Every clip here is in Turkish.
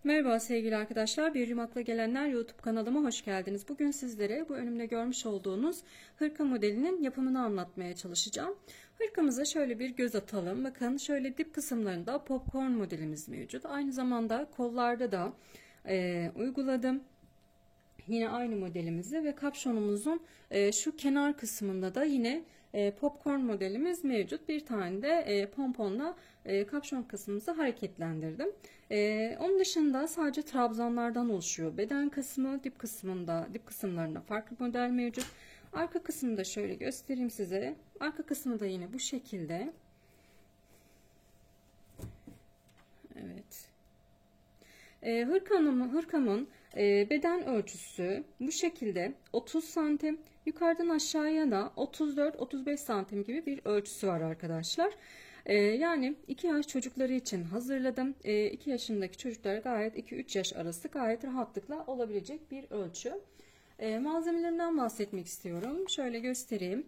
Merhaba sevgili arkadaşlar, Bir Yumakla Gelenler YouTube kanalıma hoş geldiniz. Bugün sizlere bu önümde görmüş olduğunuz hırka modelinin yapımını anlatmaya çalışacağım. Hırkamıza şöyle bir göz atalım. Bakın şöyle dip kısımlarında popcorn modelimiz mevcut. Aynı zamanda kollarda da uyguladım. Yine aynı modelimizi ve kapşonumuzun şu kenar kısmında da yine popcorn modelimiz mevcut. Bir tane de pomponla kapşon kısmımızı hareketlendirdim. Onun dışında sadece trabzanlardan oluşuyor. Beden kısmı, dip kısımlarında farklı model mevcut. Arka kısmını da şöyle göstereyim size. Arka kısmı da yine bu şekilde. Evet. Hırkamın beden ölçüsü bu şekilde 30 santim, yukarıdan aşağıya da 34-35 santim gibi bir ölçüsü var arkadaşlar. Yani 2 yaş çocukları için hazırladım. 2 yaşındaki çocuklara gayet 2-3 yaş arası gayet rahatlıkla olabilecek bir ölçü. Malzemelerinden bahsetmek istiyorum. Şöyle göstereyim.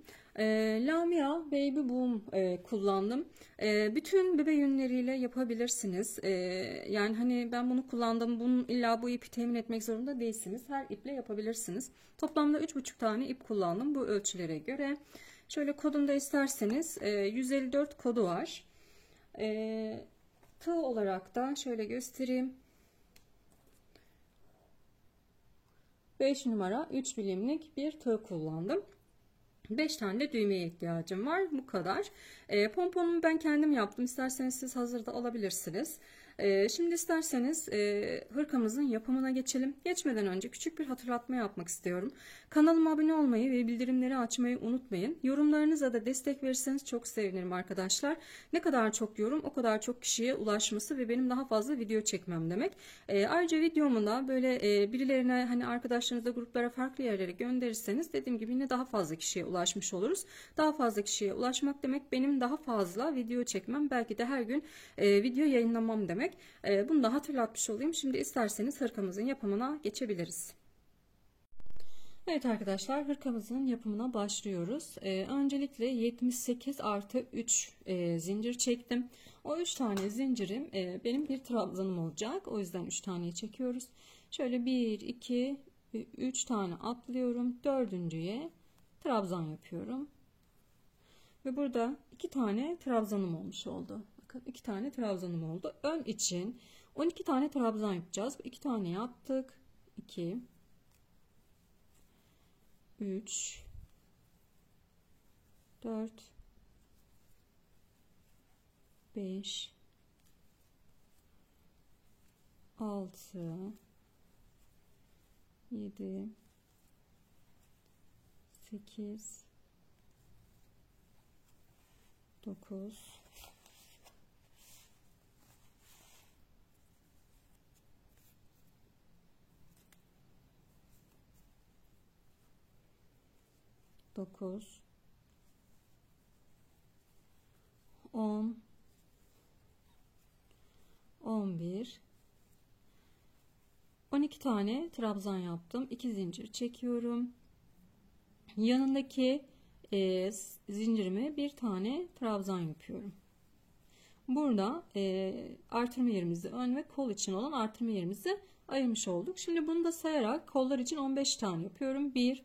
Lamia Baby Boom kullandım. Bütün bebe yünleriyle yapabilirsiniz. Yani hani ben bunu kullandım. Bunun illa bu ipi temin etmek zorunda değilsiniz. Her iple yapabilirsiniz. Toplamda 3,5 tane ip kullandım bu ölçülere göre. Şöyle kodunda isterseniz 154 kodu var. Tığ olarak da şöyle göstereyim. 5 numara 3 milimlik bir tığ kullandım. 5 tane de düğmeye ihtiyacım var. Bu kadar. Pomponumu ben kendim yaptım. İsterseniz siz hazırda alabilirsiniz. Şimdi isterseniz hırkamızın yapımına geçelim. Geçmeden önce küçük bir hatırlatma yapmak istiyorum. Kanalıma abone olmayı ve bildirimleri açmayı unutmayın. Yorumlarınıza da destek verirseniz çok sevinirim arkadaşlar. Ne kadar çok yorum o kadar çok kişiye ulaşması ve benim daha fazla video çekmem demek. Ayrıca videomu da böyle birilerine, hani arkadaşlarınızla, gruplara, farklı yerlere gönderirseniz dediğim gibi yine daha fazla kişiye ulaşmış oluruz. Daha fazla kişiye ulaşmak demek benim daha fazla video çekmem, belki de her gün video yayınlamam demek. Bunu da hatırlatmış olayım. Şimdi isterseniz hırkamızın yapımına geçebiliriz. Evet arkadaşlar, hırkamızın yapımına başlıyoruz. Öncelikle 78 artı 3 zincir çektim. O 3 tane zincirim benim bir trabzanım olacak. O yüzden 3 tane çekiyoruz. Şöyle 1, 2, 3 tane atlıyorum. Dördüncüye trabzan yapıyorum. Ve burada 2 tane trabzanım olmuş oldu. Bakın 2 tane trabzanım oldu. Ön için 12 tane trabzan yapacağız. 2 tane yaptık. 2, 3, 4, 5, 6, 7, 8, 9, 9, 10, 11, 12 tane trabzan yaptım. 2 zincir çekiyorum. Yanındaki zincirime bir tane trabzan yapıyorum. Burada artırma yerimizi, ön ve kol için olan artırma yerimizi ayırmış olduk. Şimdi bunu da sayarak kollar için 15 tane yapıyorum. 1,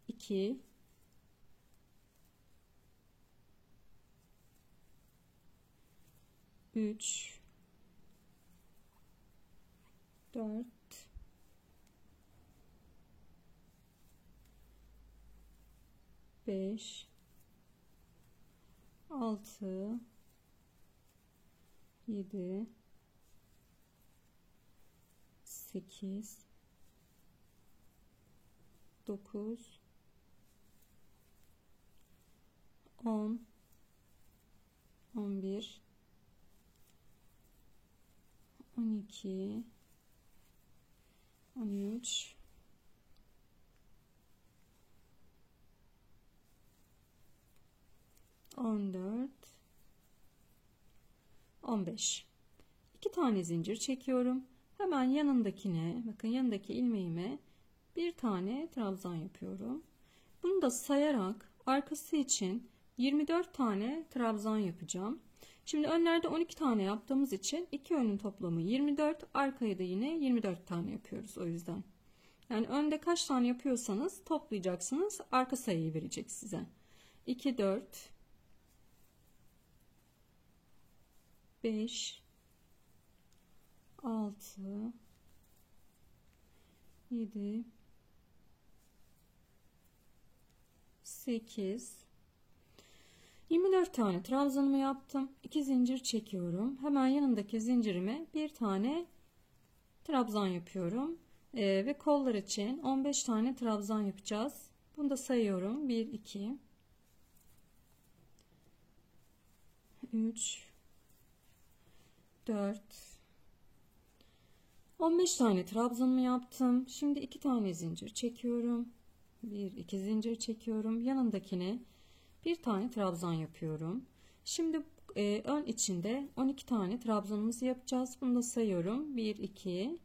2, 3, 4, 5, 6, 7, 8, 9, 10, 11, 12, 13, 14, 15. 2 tane zincir çekiyorum. Hemen yanındakine, bakın yanındaki ilmeğime bir tane trabzan yapıyorum. Bunu da sayarak arkası için 24 tane trabzan yapacağım. Şimdi önlerde 12 tane yaptığımız için iki önün toplamı 24. Arkaya da yine 24 tane yapıyoruz o yüzden. Yani önde kaç tane yapıyorsanız toplayacaksınız. Arka sayıyı verecek size. 2, 4, 5, 6, 7, 8, 24 tane trabzanımı yaptım. 2 zincir çekiyorum. Hemen yanındaki zincirime bir tane trabzan yapıyorum. Ve kollar için 15 tane trabzan yapacağız. Bunu da sayıyorum. 1, 2, 3, 4, 15 tane trabzanımı yaptım. Şimdi 2 tane zincir çekiyorum. 1, 2 zincir çekiyorum. Yanındakine bir tane trabzan yapıyorum. Şimdi ön içinde 12 tane trabzanımızı yapacağız. Bunu da sayıyorum. 1, 2,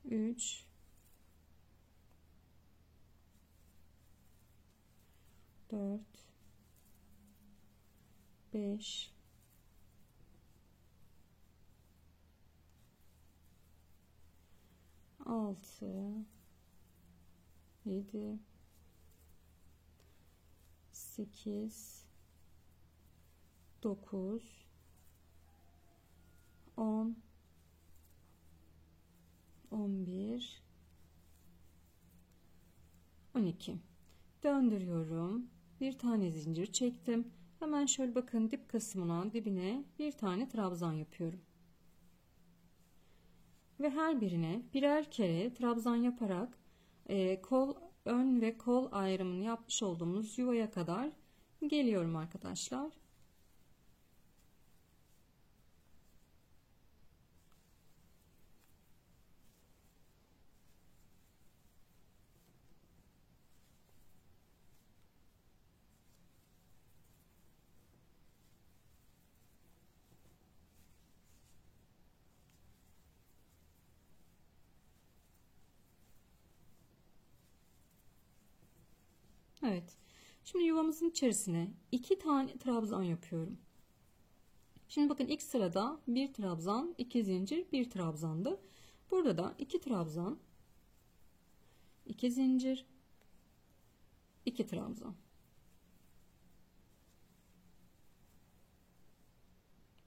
3, 4, 5, 6, 7, 8, 9, 10, 11, 12. Döndürüyorum. Bir tane zincir çektim. Hemen şöyle bakın dip kısmına, dibine bir tane trabzan yapıyorum. Ve her birine birer kere trabzan yaparak kol ön ve kol ayrımını yapmış olduğumuz yuvaya kadar geliyorum arkadaşlar. Evet. Şimdi yuvamızın içerisine 2 tane trabzan yapıyorum. Şimdi bakın ilk sırada bir trabzan, 2 zincir, bir trabzandı. Burada da 2 trabzan, 2 zincir, 2 trabzan.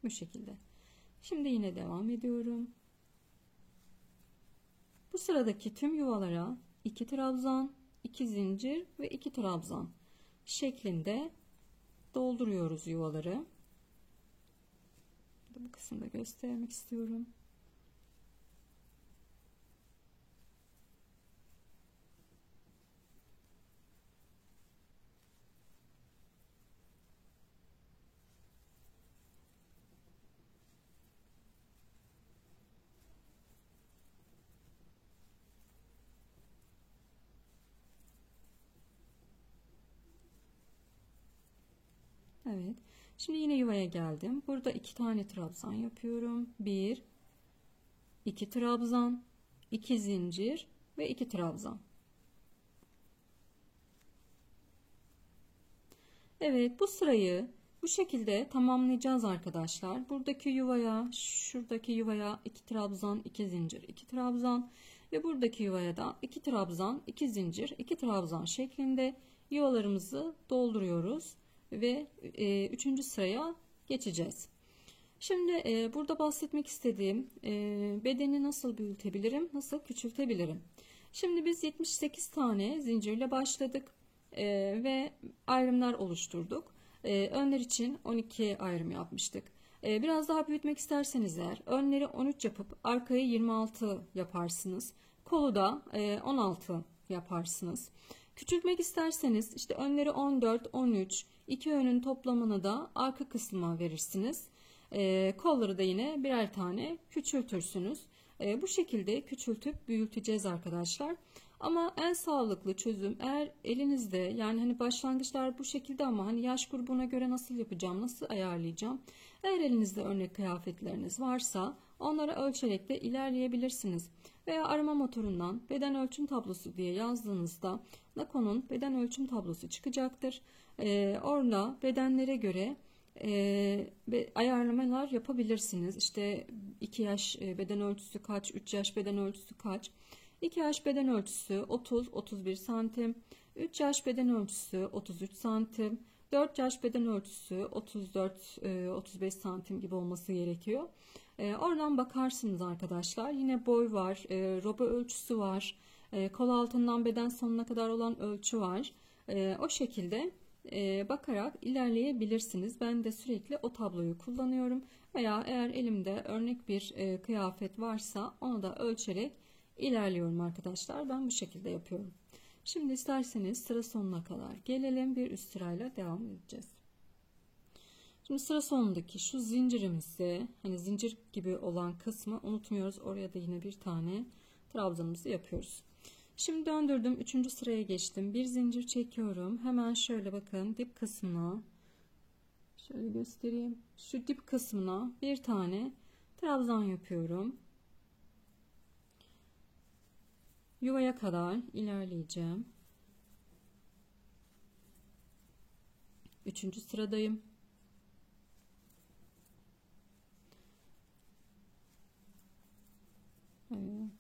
Bu şekilde. Şimdi yine devam ediyorum. Bu sıradaki tüm yuvalara 2 trabzan, 2 zincir ve 2 trabzan şeklinde dolduruyoruz yuvaları. Bu kısımda göstermek istiyorum. Evet. Şimdi yine yuvaya geldim. Burada 2 tane trabzan yapıyorum. 1, 2 trabzan, 2 zincir ve 2 trabzan. Evet, bu sırayı bu şekilde tamamlayacağız arkadaşlar. Buradaki yuvaya, şuradaki yuvaya 2 trabzan, 2 zincir, 2 trabzan ve buradaki yuvaya da 2 trabzan, 2 zincir, 2 trabzan şeklinde yuvalarımızı dolduruyoruz ve 3. sıraya geçeceğiz. Şimdi burada bahsetmek istediğim bedeni nasıl büyütebilirim, nasıl küçültebilirim? Şimdi biz 78 tane zincirle başladık ve ayrımlar oluşturduk. Önler için 12 ayrım yapmıştık. Biraz daha büyütmek isterseniz eğer önleri 13 yapıp arkayı 26 yaparsınız. Kolu da 16 yaparsınız. Küçültmek isterseniz işte önleri 14, 13, iki önün toplamını da arka kısma verirsiniz. Kolları da yine birer tane küçültürsünüz. Bu şekilde küçültüp büyüteceğiz arkadaşlar. Ama en sağlıklı çözüm eğer elinizde, yani hani başlangıçlar bu şekilde ama hani yaş grubuna göre nasıl yapacağım, nasıl ayarlayacağım? Eğer elinizde örnek kıyafetleriniz varsa onlara ölçerek de ilerleyebilirsiniz. Veya arama motorundan beden ölçüm tablosu diye yazdığınızda Nakon'un beden ölçüm tablosu çıkacaktır. Orada bedenlere göre ayarlamalar yapabilirsiniz. İşte 2 yaş beden ölçüsü kaç, 3 yaş beden ölçüsü kaç. 2 yaş beden ölçüsü 30-31 santim, 3 yaş beden ölçüsü 33 santim, 4 yaş beden ölçüsü 34-35 santim gibi olması gerekiyor. Oradan bakarsınız arkadaşlar. Yine boy var, roba ölçüsü var, kol altından beden sonuna kadar olan ölçü var. O şekilde bakarak ilerleyebilirsiniz. Ben de sürekli o tabloyu kullanıyorum. Veya eğer elimde örnek bir kıyafet varsa onu da ölçerek ilerliyorum arkadaşlar. Ben bu şekilde yapıyorum. Şimdi isterseniz sıra sonuna kadar gelelim. Bir üst sırayla devam edeceğiz. Şimdi sıra sonundaki şu zincirimizi, hani zincir gibi olan kısmı unutmuyoruz. Oraya da yine bir tane trabzanımızı yapıyoruz. Şimdi döndürdüm. 3. sıraya geçtim. Bir zincir çekiyorum. Hemen şöyle bakın dip kısmına, şöyle göstereyim. Şu dip kısmına bir tane trabzan yapıyorum. Yuvaya kadar ilerleyeceğim. 3. sıradayım. Evet.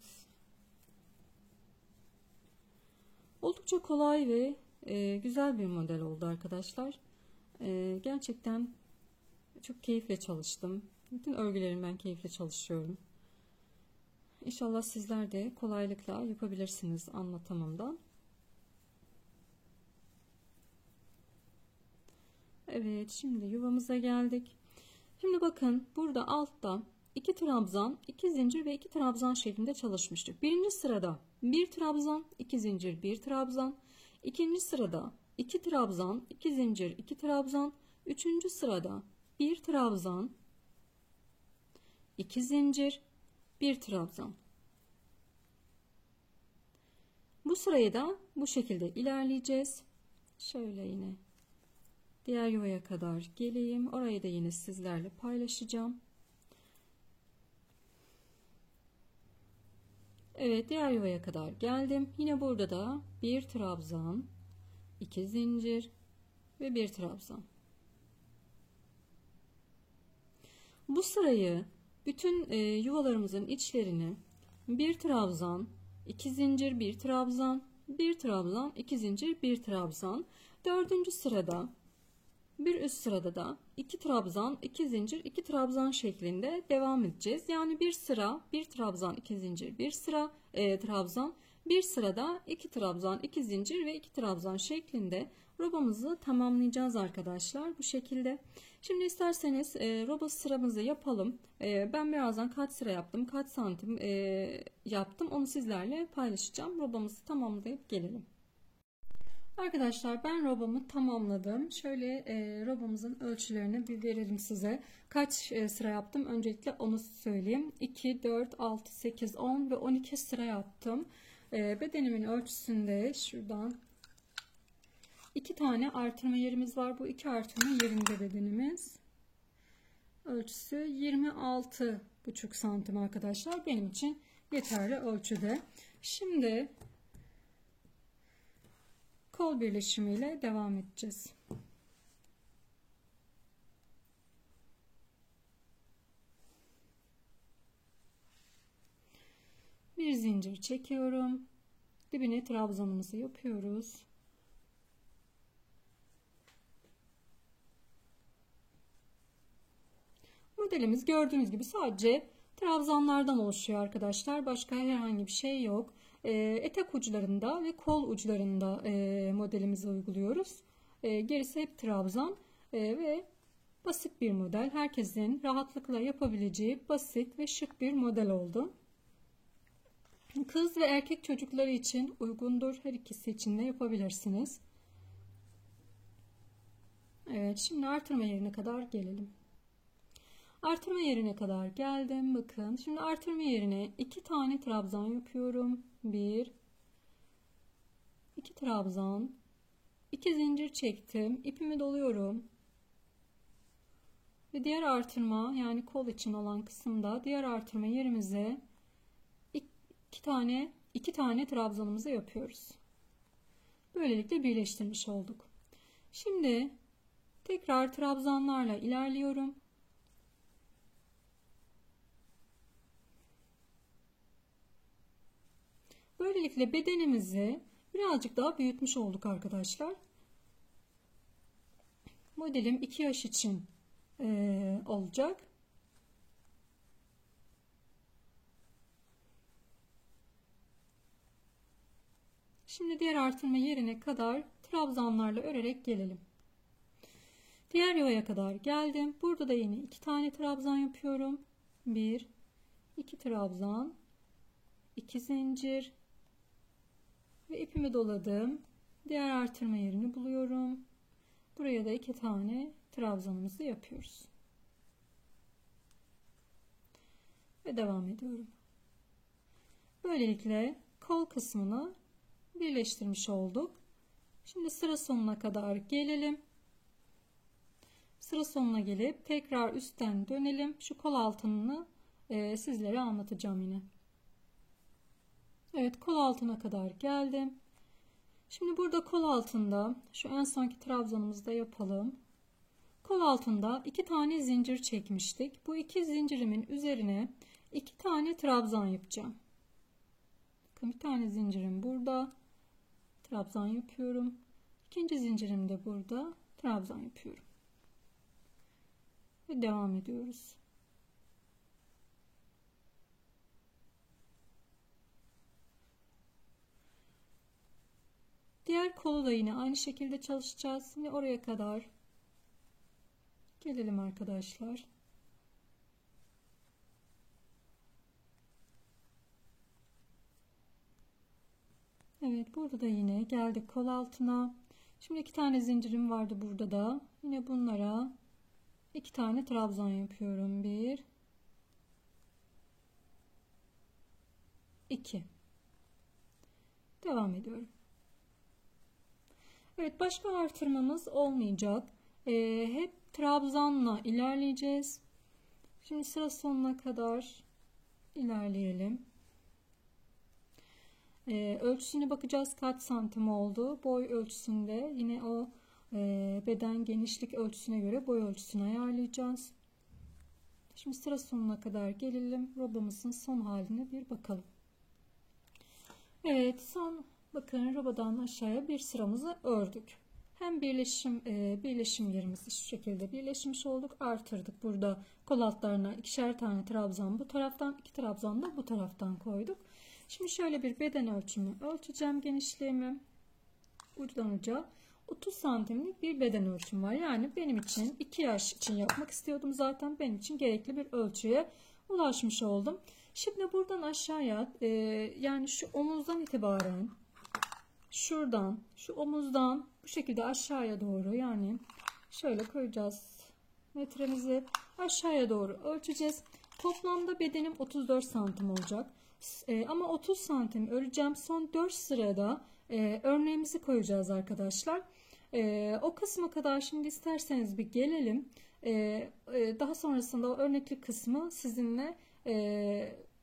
Oldukça kolay ve güzel bir model oldu arkadaşlar. Gerçekten çok keyifle çalıştım. Bütün örgülerimi ben keyifle çalışıyorum. İnşallah sizler de kolaylıkla yapabilirsiniz anlatamamdan. Evet, şimdi yuvamıza geldik. Şimdi bakın burada altta 2 trabzan, 2 zincir ve 2 trabzan şeklinde çalışmıştık. Birinci sırada 1 trabzan, 2 zincir, 1 trabzan. İkinci sırada 2 trabzan, 2 zincir, 2 trabzan. Üçüncü sırada 1 trabzan, 2 zincir, 1 trabzan. Bu sırayı da bu şekilde ilerleyeceğiz. Şöyle yine diğer yuvaya kadar geleyim. Orayı da yine sizlerle paylaşacağım. Evet, diğer yuvaya kadar geldim. Yine burada da 1 trabzan, 2 zincir ve 1 trabzan. Bu sırayı bütün yuvalarımızın içlerini 1 trabzan, 2 zincir, 1 trabzan, 1 trabzan, 2 zincir, 1 trabzan. Dördüncü sırada bir üst sırada da 2 trabzan, 2 zincir, 2 trabzan şeklinde devam edeceğiz. Yani bir sıra 1 trabzan, 2 zincir, bir sıra trabzan, bir sırada 2 trabzan, 2 zincir ve 2 trabzan şeklinde robamızı tamamlayacağız arkadaşlar bu şekilde. Şimdi isterseniz roba sıramızı yapalım. Ben birazdan kaç sıra yaptım, kaç santim yaptım onu sizlerle paylaşacağım. Robamızı tamamlayıp gelelim. Arkadaşlar ben robamı tamamladım. Şöyle robamızın ölçülerini bir verelim size. Kaç sıra yaptım? Öncelikle onu söyleyeyim. 2, 4, 6, 8, 10 ve 12 sıra yaptım. Bedenimin ölçüsünde şuradan 2 tane artırma yerimiz var. Bu 2 artırma yerinde bedenimiz. Ölçüsü 26,5 santim arkadaşlar. Benim için yeterli ölçüde. Şimdi kol birleşimiyle devam edeceğiz. Bir zincir çekiyorum. Dibine trabzanımızı yapıyoruz. Modelimiz gördüğünüz gibi sadece trabzanlardan oluşuyor arkadaşlar. Başka herhangi bir şey yok. Etek uçlarında ve kol uçlarında modelimizi uyguluyoruz. Gerisi hep trabzan ve basit bir model. Herkesin rahatlıkla yapabileceği basit ve şık bir model oldu. Kız ve erkek çocukları için uygundur. Her ikisi için de yapabilirsiniz. Evet, şimdi artırma yerine kadar gelelim. Artırma yerine kadar geldim. Bakın şimdi artırma yerine 2 tane trabzan yapıyorum. 1 2 trabzan, 2 zincir çektim. İpimi doluyorum. Ve diğer artırma yani kol için olan kısımda diğer artırma yerimize 2 tane trabzanımızı yapıyoruz. Böylelikle birleştirmiş olduk. Şimdi tekrar trabzanlarla ilerliyorum. Böylelikle bedenimizi birazcık daha büyütmüş olduk arkadaşlar. Modelim 2 yaş için olacak. Şimdi diğer artırma yerine kadar trabzanlarla örerek gelelim. Diğer yuvaya kadar geldim. Burada da yine 2 tane trabzan yapıyorum. 1, 2 trabzan, 2 zincir ve ipimi doladım. Diğer artırma yerini buluyorum. Buraya da 2 tane trabzanımızı yapıyoruz. Ve devam ediyorum. Böylelikle kol kısmını birleştirmiş olduk. Şimdi sıra sonuna kadar gelelim. Sıra sonuna gelip tekrar üstten dönelim. Şu kol altını sizlere anlatacağım yine. Evet, kol altına kadar geldim. Şimdi burada kol altında şu en sonki trabzanımızı da yapalım. Kol altında 2 tane zincir çekmiştik. Bu 2 zincirimin üzerine 2 tane trabzan yapacağım. Bakın bir tane zincirim burada. Trabzan yapıyorum. İkinci zincirim de burada. Trabzan yapıyorum. Ve devam ediyoruz. Diğer kolu da yine aynı şekilde çalışacağız. Ve oraya kadar gelelim arkadaşlar. Evet, burada da yine geldik kol altına. Şimdi 2 tane zincirim vardı burada da. Yine bunlara 2 tane trabzan yapıyorum. 1, 2. Devam ediyorum. Evet, başka artırmamız olmayacak. Hep trabzanla ilerleyeceğiz. Şimdi sıra sonuna kadar ilerleyelim. Ölçüsüne bakacağız, kaç santim oldu. Boy ölçüsünde yine o beden genişlik ölçüsüne göre boy ölçüsünü ayarlayacağız. Şimdi sıra sonuna kadar gelelim. Robamızın son haline bir bakalım. Evet, bakın robadan aşağıya bir sıramızı ördük. Hem birleşim yerimizi şu şekilde birleşmiş olduk. Artırdık. Burada kol altlarına 2'şer tane trabzan bu taraftan, 2 trabzan da bu taraftan koyduk. Şimdi şöyle bir beden ölçümü ölçeceğim, genişliğimi uçtan uca 30 santimlik bir beden ölçüm var. Yani benim için 2 yaş için yapmak istiyordum, zaten benim için gerekli bir ölçüye ulaşmış oldum. Şimdi buradan aşağıya yani şu omuzdan itibaren şuradan, şu omuzdan bu şekilde aşağıya doğru, yani şöyle koyacağız metremizi, aşağıya doğru ölçeceğiz. Toplamda bedenim 34 santim olacak. Ama 30 santim öreceğim. Son 4 sırada örneğimizi koyacağız arkadaşlar. O kısma kadar şimdi isterseniz bir gelelim. Daha sonrasında o örneklik kısmı sizinle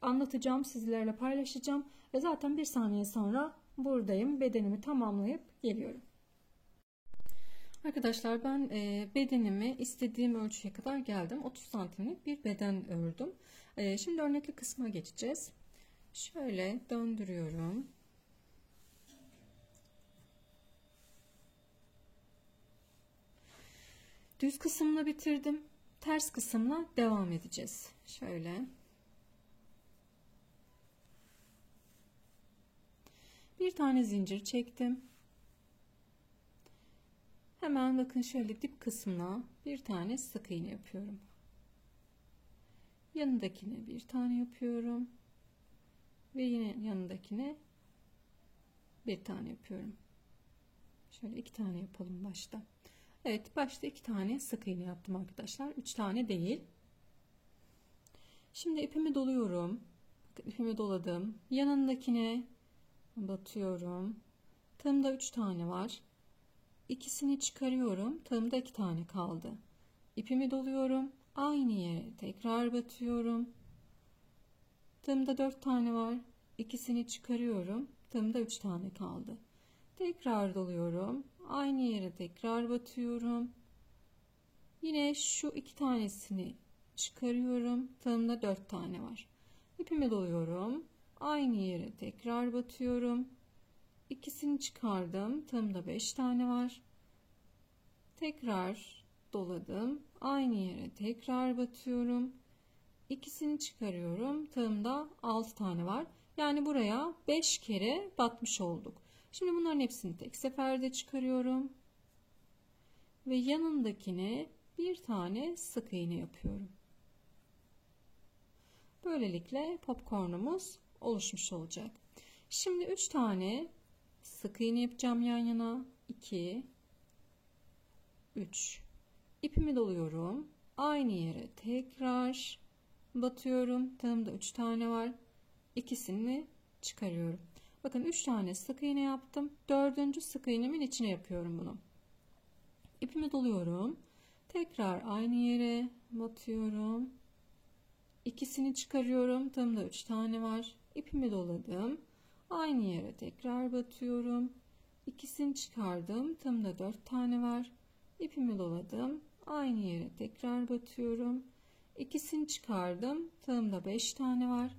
anlatacağım, sizlerle paylaşacağım. Ve zaten bir saniye sonra buradayım. Bedenimi tamamlayıp geliyorum. Arkadaşlar ben bedenimi istediğim ölçüye kadar geldim. 30 santimlik bir beden ördüm. Şimdi örneklik kısma geçeceğiz. Şöyle döndürüyorum. Düz kısmını bitirdim. Ters kısımla devam edeceğiz. Şöyle. Bir tane zincir çektim. Hemen bakın şöyle dip kısmına bir tane sık iğne yapıyorum. Yanındakine bir tane yapıyorum. Ve yine yanındakine bir tane yapıyorum. Şöyle 2 tane yapalım başta. Evet, başta 2 tane sık iğne yaptım arkadaşlar. 3 tane değil. Şimdi ipimi doluyorum. Bakın ipimi doladım. Yanındakine batıyorum. Tığımda 3 tane var. İkisini çıkarıyorum. Tığımda 2 tane kaldı. İpimi doluyorum. Aynı yere tekrar batıyorum. Tığımda 4 tane var. İkisini çıkarıyorum. Tığımda 3 tane kaldı. Tekrar doluyorum. Aynı yere tekrar batıyorum. Yine şu iki tanesini çıkarıyorum. Tığımda 4 tane var. İpimi doluyorum. Aynı yere tekrar batıyorum. İkisini çıkardım. Tığımda 5 tane var. Tekrar doladım. Aynı yere tekrar batıyorum. İkisini çıkarıyorum. Tığımda 6 tane var. Yani buraya 5 kere batmış olduk. Şimdi bunların hepsini tek seferde çıkarıyorum. Ve yanındakine bir tane sık iğne yapıyorum. Böylelikle popcornumuz oluşmuş olacak. Şimdi 3 tane sık iğne yapacağım yan yana. 2 3 İpimi doluyorum. Aynı yere tekrar batıyorum. Tığımda 3 tane var. İkisini çıkarıyorum. Bakın 3 tane sık iğne yaptım. 4. sık iğnemin içine yapıyorum bunu. İpimi doluyorum. Tekrar aynı yere batıyorum. İkisini çıkarıyorum. Tığımda 3 tane var. İpimi doladım. Aynı yere tekrar batıyorum. İkisini çıkardım. Tığımda 4 tane var. İpimi doladım. Aynı yere tekrar batıyorum. İkisini çıkardım. Tığımda 5 tane var.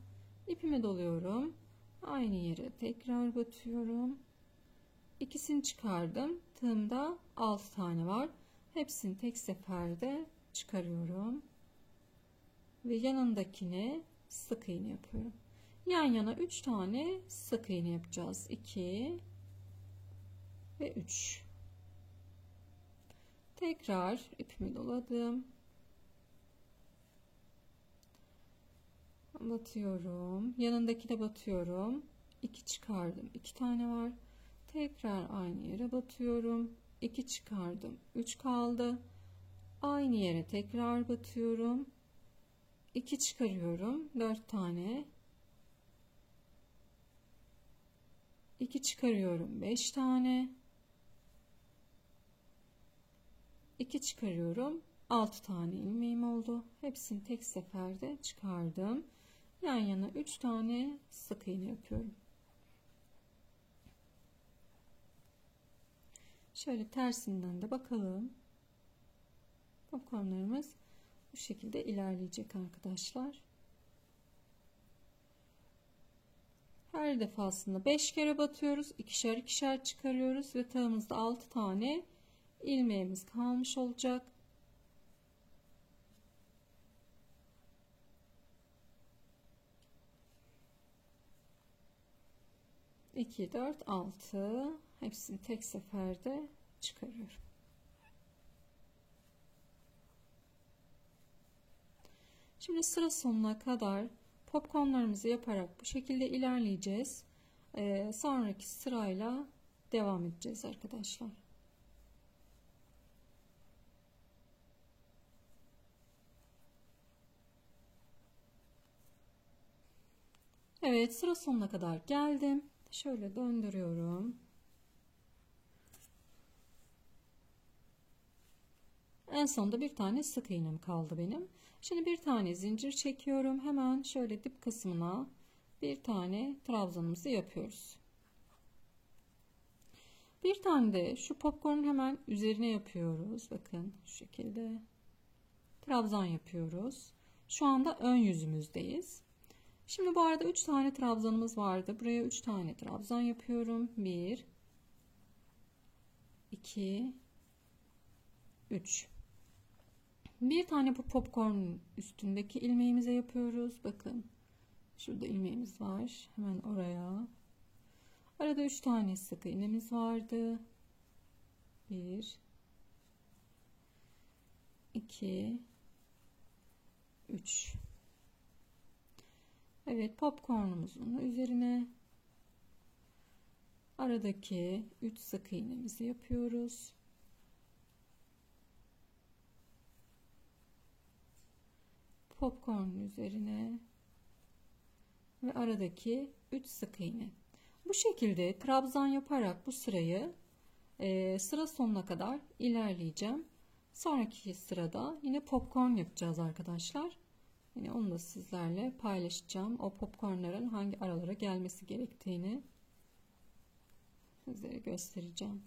İpimi doluyorum. Aynı yere tekrar batıyorum. İkisini çıkardım. Tığımda 6 tane var. Hepsini tek seferde çıkarıyorum. Ve yanındakine sık iğne yapıyorum. Yan yana 3 tane sık iğne yapacağız. 2 ve 3. Tekrar ipimi doladım. Batıyorum. Yanındakine batıyorum. 2 çıkardım. 2 tane var. Tekrar aynı yere batıyorum. 2 çıkardım. 3 kaldı. Aynı yere tekrar batıyorum. 2 çıkarıyorum. 4 tane. 2 çıkarıyorum. 5 tane. 2 çıkarıyorum. 6 tane ilmeğim oldu. Hepsini tek seferde çıkardım. Yan yana 3 tane sık iğne yapıyorum. Şöyle tersinden de bakalım. Popcornlarımız bu şekilde ilerleyecek arkadaşlar. Her defasında 5 kere batıyoruz. İkişer ikişer çıkarıyoruz ve tığımızda 6 tane ilmeğimiz kalmış olacak. İki, 4, 6. Hepsini tek seferde çıkarıyorum. Şimdi sıra sonuna kadar popcornlarımızı yaparak bu şekilde ilerleyeceğiz. Sonraki sırayla devam edeceğiz arkadaşlar. Evet, sıra sonuna kadar geldim. Şöyle döndürüyorum. En sonunda bir tane sık iğnem kaldı benim. Şimdi bir tane zincir çekiyorum. Hemen şöyle dip kısmına bir tane trabzanımızı yapıyoruz. Bir tane de şu popcornun hemen üzerine yapıyoruz. Bakın şu şekilde trabzan yapıyoruz. Şu anda ön yüzümüzdeyiz. Şimdi bu arada 3 tane trabzanımız vardı. Buraya 3 tane trabzan yapıyorum. 1 2 3. Bir tane bu popcornun üstündeki ilmeğimize yapıyoruz. Bakın şurada ilmeğimiz var. Hemen oraya. Arada 3 tane sık iğnemiz vardı. 1 2 3. Evet, popcornumuzun üzerine aradaki 3 sık iğnemizi yapıyoruz. Popcornun üzerine ve aradaki 3 sık iğne. Bu şekilde trabzan yaparak bu sırayı sıra sonuna kadar ilerleyeceğim. Sonraki sırada yine popcorn yapacağız arkadaşlar. Yine onu da sizlerle paylaşacağım. O popcornların hangi aralara gelmesi gerektiğini sizlere göstereceğim.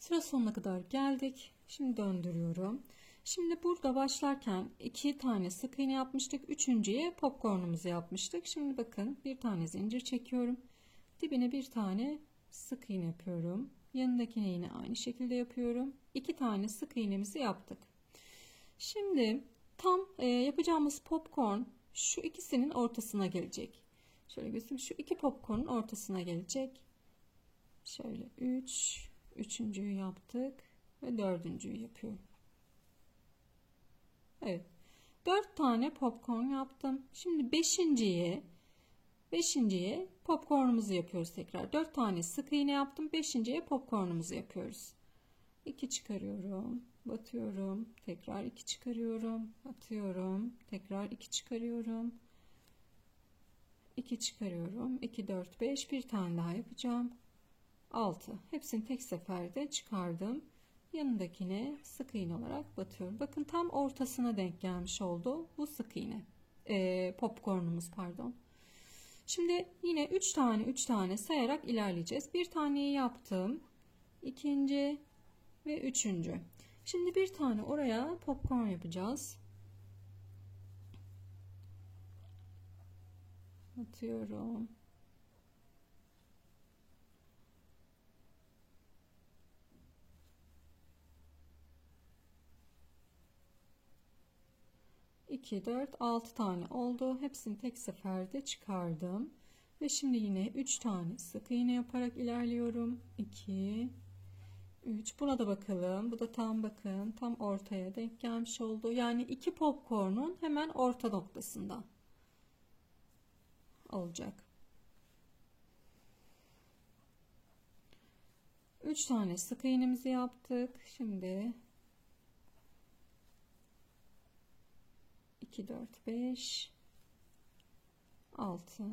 Sıra sonuna kadar geldik. Şimdi döndürüyorum. Şimdi burada başlarken 2 tane sık iğne yapmıştık. Üçüncüye popcornumuzu yapmıştık. Şimdi bakın bir tane zincir çekiyorum. Dibine bir tane sık iğne yapıyorum. Yanındakine yine aynı şekilde yapıyorum. 2 tane sık iğnemizi yaptık. Şimdi tam yapacağımız popcorn şu ikisinin ortasına gelecek. Şöyle göstereyim. Şu iki popcornun ortasına gelecek. Şöyle 3, üçüncüyü yaptık ve dördüncüyü yapıyorum. Evet. 4 tane popcorn yaptım. Şimdi beşinciye popcornumuzu yapıyoruz tekrar. 4 tane sık iğne yaptım. Beşinciye popcornumuzu yapıyoruz. 2 çıkarıyorum. Batıyorum. Tekrar 2 çıkarıyorum. Batıyorum. Tekrar 2 çıkarıyorum. 2 çıkarıyorum. 2, 4, 5. Bir tane daha yapacağım. 6. Hepsini tek seferde çıkardım. Yanındakine sık iğne olarak batıyorum. Bakın tam ortasına denk gelmiş oldu bu sık iğne. Popcornumuz pardon. Şimdi yine 3 tane sayarak ilerleyeceğiz. Bir taneyi yaptım. İkinci ve üçüncü. Şimdi bir tane oraya popcorn yapacağız. Atıyorum. İki, 4, 6 tane oldu. Hepsini tek seferde çıkardım. Ve şimdi yine 3 tane sık iğne yaparak ilerliyorum. 2, 3. Buna da bakalım. Bu da tam bakın tam ortaya denk gelmiş oldu. Yani iki popcorn'un hemen orta noktasında olacak. 3 tane sık iğnemizi yaptık. Şimdi 2, 4, 5, 6.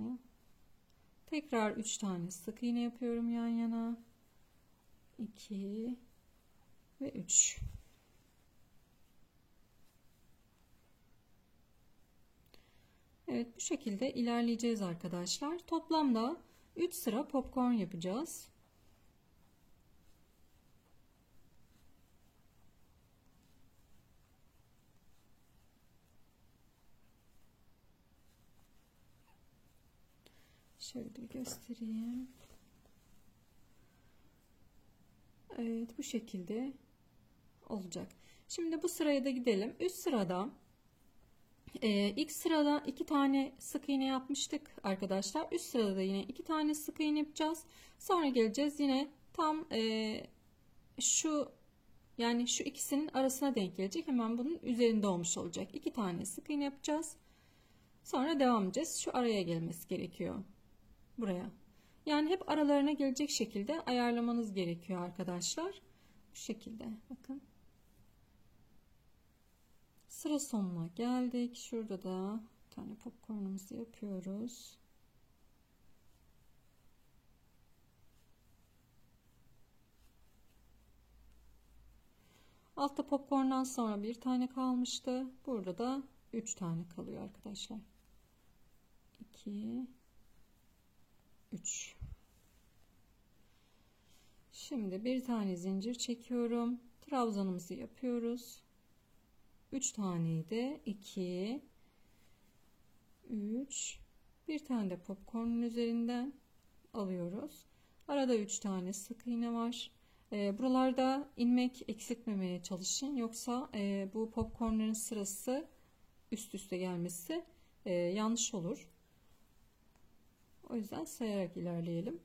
Tekrar 3 tane sık iğne yapıyorum yan yana. 2 ve 3. Evet, bu şekilde ilerleyeceğiz arkadaşlar. Toplamda 3 sıra popcorn yapacağız. Şöyle bir göstereyim. Evet, bu şekilde olacak. Şimdi bu sıraya da gidelim. Üst sırada ilk sırada 2 tane sık iğne yapmıştık arkadaşlar. Üst sırada da yine 2 tane sık iğne yapacağız. Sonra geleceğiz yine tam şu yani şu ikisinin arasına denk gelecek. Hemen bunun üzerinde olmuş olacak. 2 tane sık iğne yapacağız. Sonra devam edeceğiz. Şu araya gelmesi gerekiyor. Buraya. Yani hep aralarına gelecek şekilde ayarlamanız gerekiyor arkadaşlar. Bu şekilde bakın. Sıra sonuna geldik. Şurada da bir tane popcornumuzu yapıyoruz. Altta popcorndan sonra bir tane kalmıştı. Burada da 3 tane kalıyor arkadaşlar. 2, 3. Şimdi bir tane zincir çekiyorum. Trabzanımızı yapıyoruz. 3 taneyi de 2, 3, bir tane de popcornun üzerinden alıyoruz. Arada 3 tane sık iğne var. Buralarda ilmek eksiltmemeye çalışın. Yoksa bu popcornların sırası üst üste gelmesi yanlış olur. O yüzden sayarak ilerleyelim.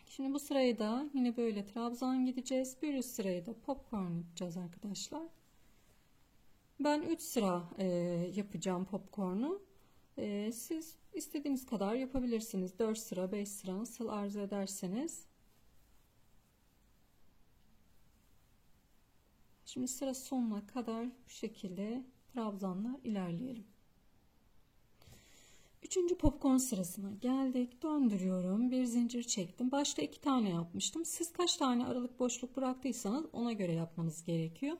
Şimdi bu sırayı da yine böyle trabzan gideceğiz. Bir üst sırayı da popcorn yapacağız arkadaşlar. Ben 3 sıra yapacağım popcornu. Siz istediğiniz kadar yapabilirsiniz. 4 sıra, 5 sıra nasıl arzu ederseniz. Şimdi sıra sonuna kadar bu şekilde trabzanla ilerleyelim. Üçüncü popcorn sırasına geldik. Döndürüyorum. Bir zincir çektim. Başta 2 tane yapmıştım. Siz kaç tane aralık boşluk bıraktıysanız ona göre yapmanız gerekiyor.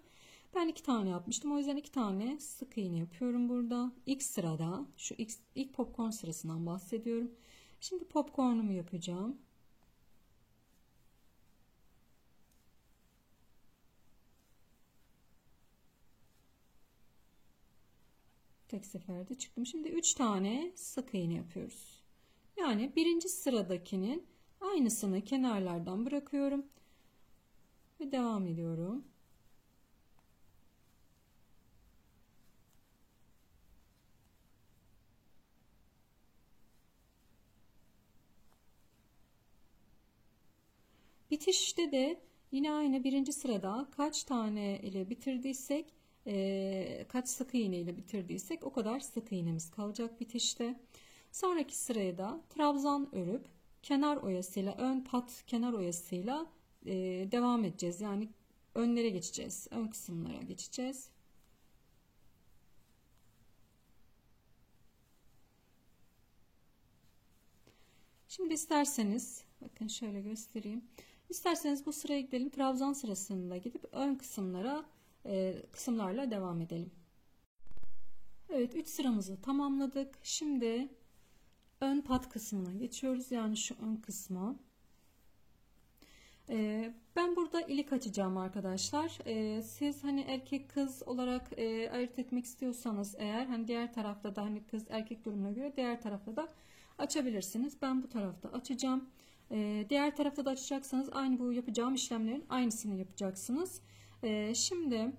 Ben 2 tane yapmıştım. O yüzden 2 tane sık iğne yapıyorum burada. İlk sırada şu ilk popcorn sırasından bahsediyorum. Şimdi popcornumu yapacağım. tek seferde çıktım. Şimdi 3 tane sık iğne yapıyoruz. Yani birinci sıradakinin aynısını kenarlardan bırakıyorum ve devam ediyorum. Bitişte de yine aynı birinci sırada kaç tane ile bitirdiysek, kaç sık iğne ile bitirdiysek o kadar sık iğnemiz kalacak bitişte. Sonraki sıraya da trabzan örüp kenar oyasıyla, ön pat kenar oyasıyla devam edeceğiz. Yani önlere geçeceğiz, ön kısımlara geçeceğiz. Şimdi isterseniz bakın şöyle göstereyim. İsterseniz bu sıraya gidelim. Trabzan sırasında gidip ön kısımlarla devam edelim. Evet, 3 sıramızı tamamladık. Şimdi ön pat kısmına geçiyoruz. Yani şu ön kısma. Ben burada ilik açacağım arkadaşlar. Siz hani erkek kız olarak ayırt etmek istiyorsanız eğer, hani diğer tarafta da hani kız erkek durumuna göre diğer tarafta da açabilirsiniz. Ben bu tarafta açacağım. Diğer tarafta da açacaksanız aynı bu yapacağım işlemlerin aynısını yapacaksınız. Şimdi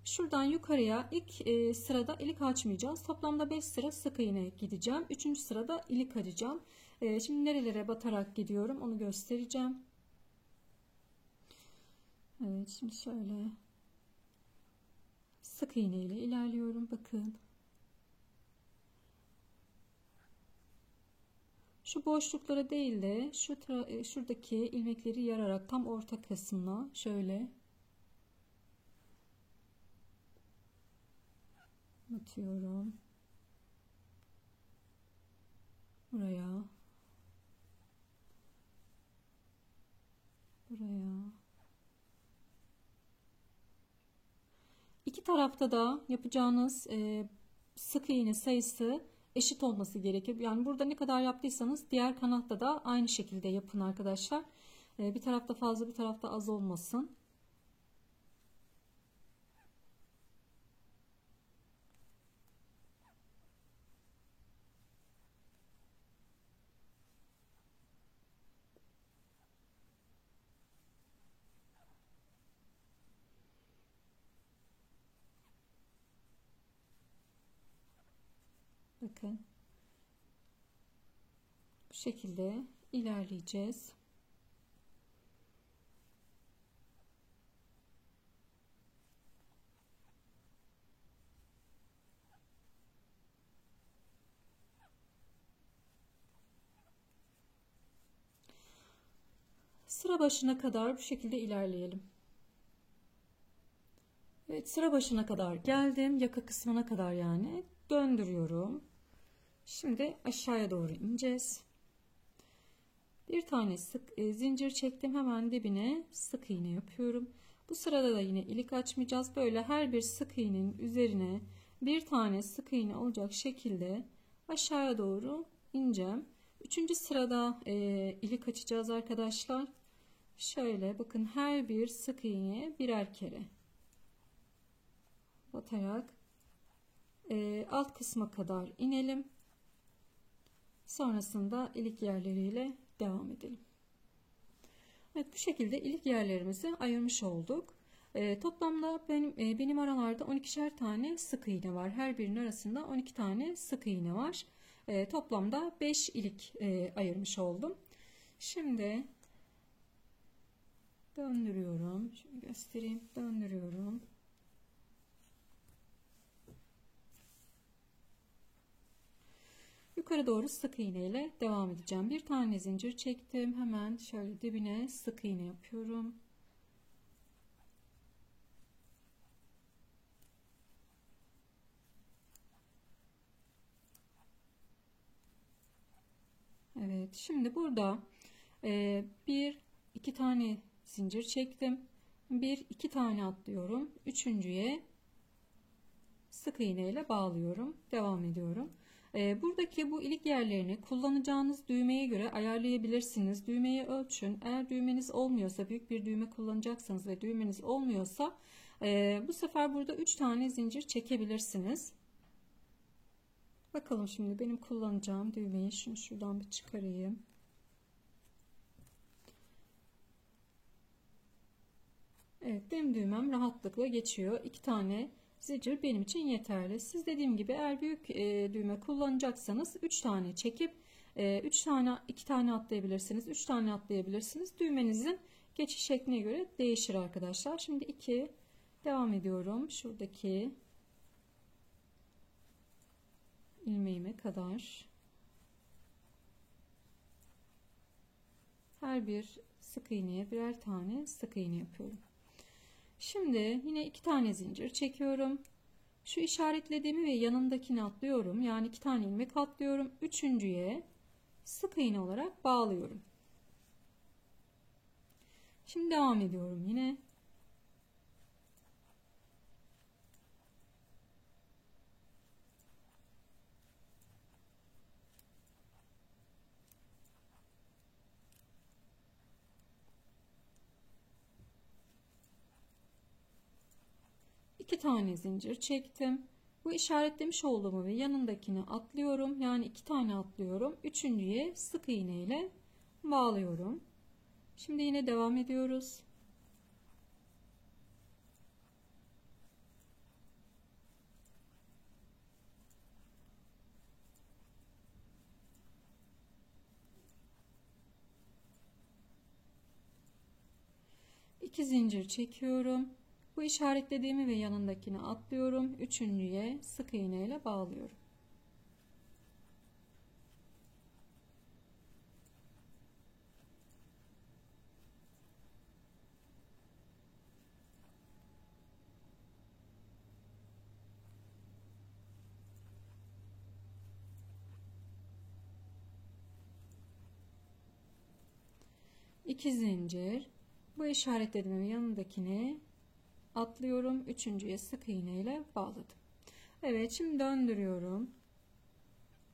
şuradan yukarıya ilk sırada ilik açmayacağız. Toplamda 5 sıra sık iğne gideceğim. 3. sırada ilik açacağım. Şimdi nerelere batarak gidiyorum onu göstereceğim. Evet, şimdi şöyle sık iğne ile ilerliyorum. Bakın. Şu boşluklara değil de şuradaki ilmekleri yararak tam orta kısmına şöyle batıyorum. Buraya. Buraya. İki tarafta da yapacağınız sık iğne sayısı eşit olması gerekir. Yani burada ne kadar yaptıysanız diğer kanatta da aynı şekilde yapın arkadaşlar. Bir tarafta fazla, bir tarafta az olmasın. Bakın. Bu şekilde ilerleyeceğiz. Sıra başına kadar bu şekilde ilerleyelim. Evet, sıra başına kadar geldim. Yaka kısmına kadar yani. Döndürüyorum. Şimdi aşağıya doğru ineceğiz. Bir tane zincir çektim. Hemen dibine sık iğne yapıyorum. Bu sırada da yine ilik açmayacağız. Böyle her bir sık iğnenin üzerine bir tane sık iğne olacak şekilde aşağıya doğru ineceğim. 3. sırada ilik açacağız arkadaşlar. Şöyle bakın, her bir sık iğneye birer kere batarak alt kısma kadar inelim. Sonrasında ilik yerleriyle devam edelim. Evet, bu şekilde ilik yerlerimizi ayırmış olduk. Toplamda benim aralarda 12'şer tane sık iğne var. Her birinin arasında 12 tane sık iğne var. Toplamda 5 ilik ayırmış oldum. Şimdi döndürüyorum. Şöyle göstereyim. Döndürüyorum. Yukarı doğru sık iğne ile devam edeceğim. Bir tane zincir çektim. Hemen şöyle dibine sık iğne yapıyorum. Evet, şimdi burada iki tane zincir çektim. İki tane atlıyorum. Üçüncüye sık iğne ile bağlıyorum. Devam ediyorum. Buradaki bu ilik yerlerini kullanacağınız düğmeye göre ayarlayabilirsiniz. Düğmeyi ölçün. Eğer düğmeniz olmuyorsa, büyük bir düğme kullanacaksanız ve düğmeniz olmuyorsa bu sefer burada 3 tane zincir çekebilirsiniz. Bakalım şimdi benim kullanacağım düğmeyi şunu şuradan bir çıkarayım. Evet, benim düğmem rahatlıkla geçiyor. 2 tane zincir benim için yeterli. Siz dediğim gibi eğer büyük düğme kullanacaksanız 3 tane çekip 3 tane 2 tane atlayabilirsiniz. 3 tane atlayabilirsiniz. Düğmenizin geçiş şekline göre değişir arkadaşlar. Şimdi 2 devam ediyorum. Şuradaki ilmeğime kadar her bir sık iğneye birer tane sık iğne yapıyorum. Şimdi yine 2 tane zincir çekiyorum. Şu işaretlediğimi ve yanındakini atlıyorum. Yani 2 tane ilmek atlıyorum. Üçüncüye sık iğne olarak bağlıyorum. Şimdi devam ediyorum yine. İki tane zincir çektim. Bu işaretlemiş olduğumu ve yanındakini atlıyorum. Yani 2 tane atlıyorum. Üçüncüye sık iğne ile bağlıyorum. Şimdi yine devam ediyoruz. İki zincir çekiyorum. Bu işaretlediğimi ve yanındakini atlıyorum. Üçüncüye sık iğne ile bağlıyorum. İki zincir. Bu işaretlediğimi ve yanındakini atlıyorum. Üçüncüye sık iğne ile bağladım. Evet, şimdi döndürüyorum.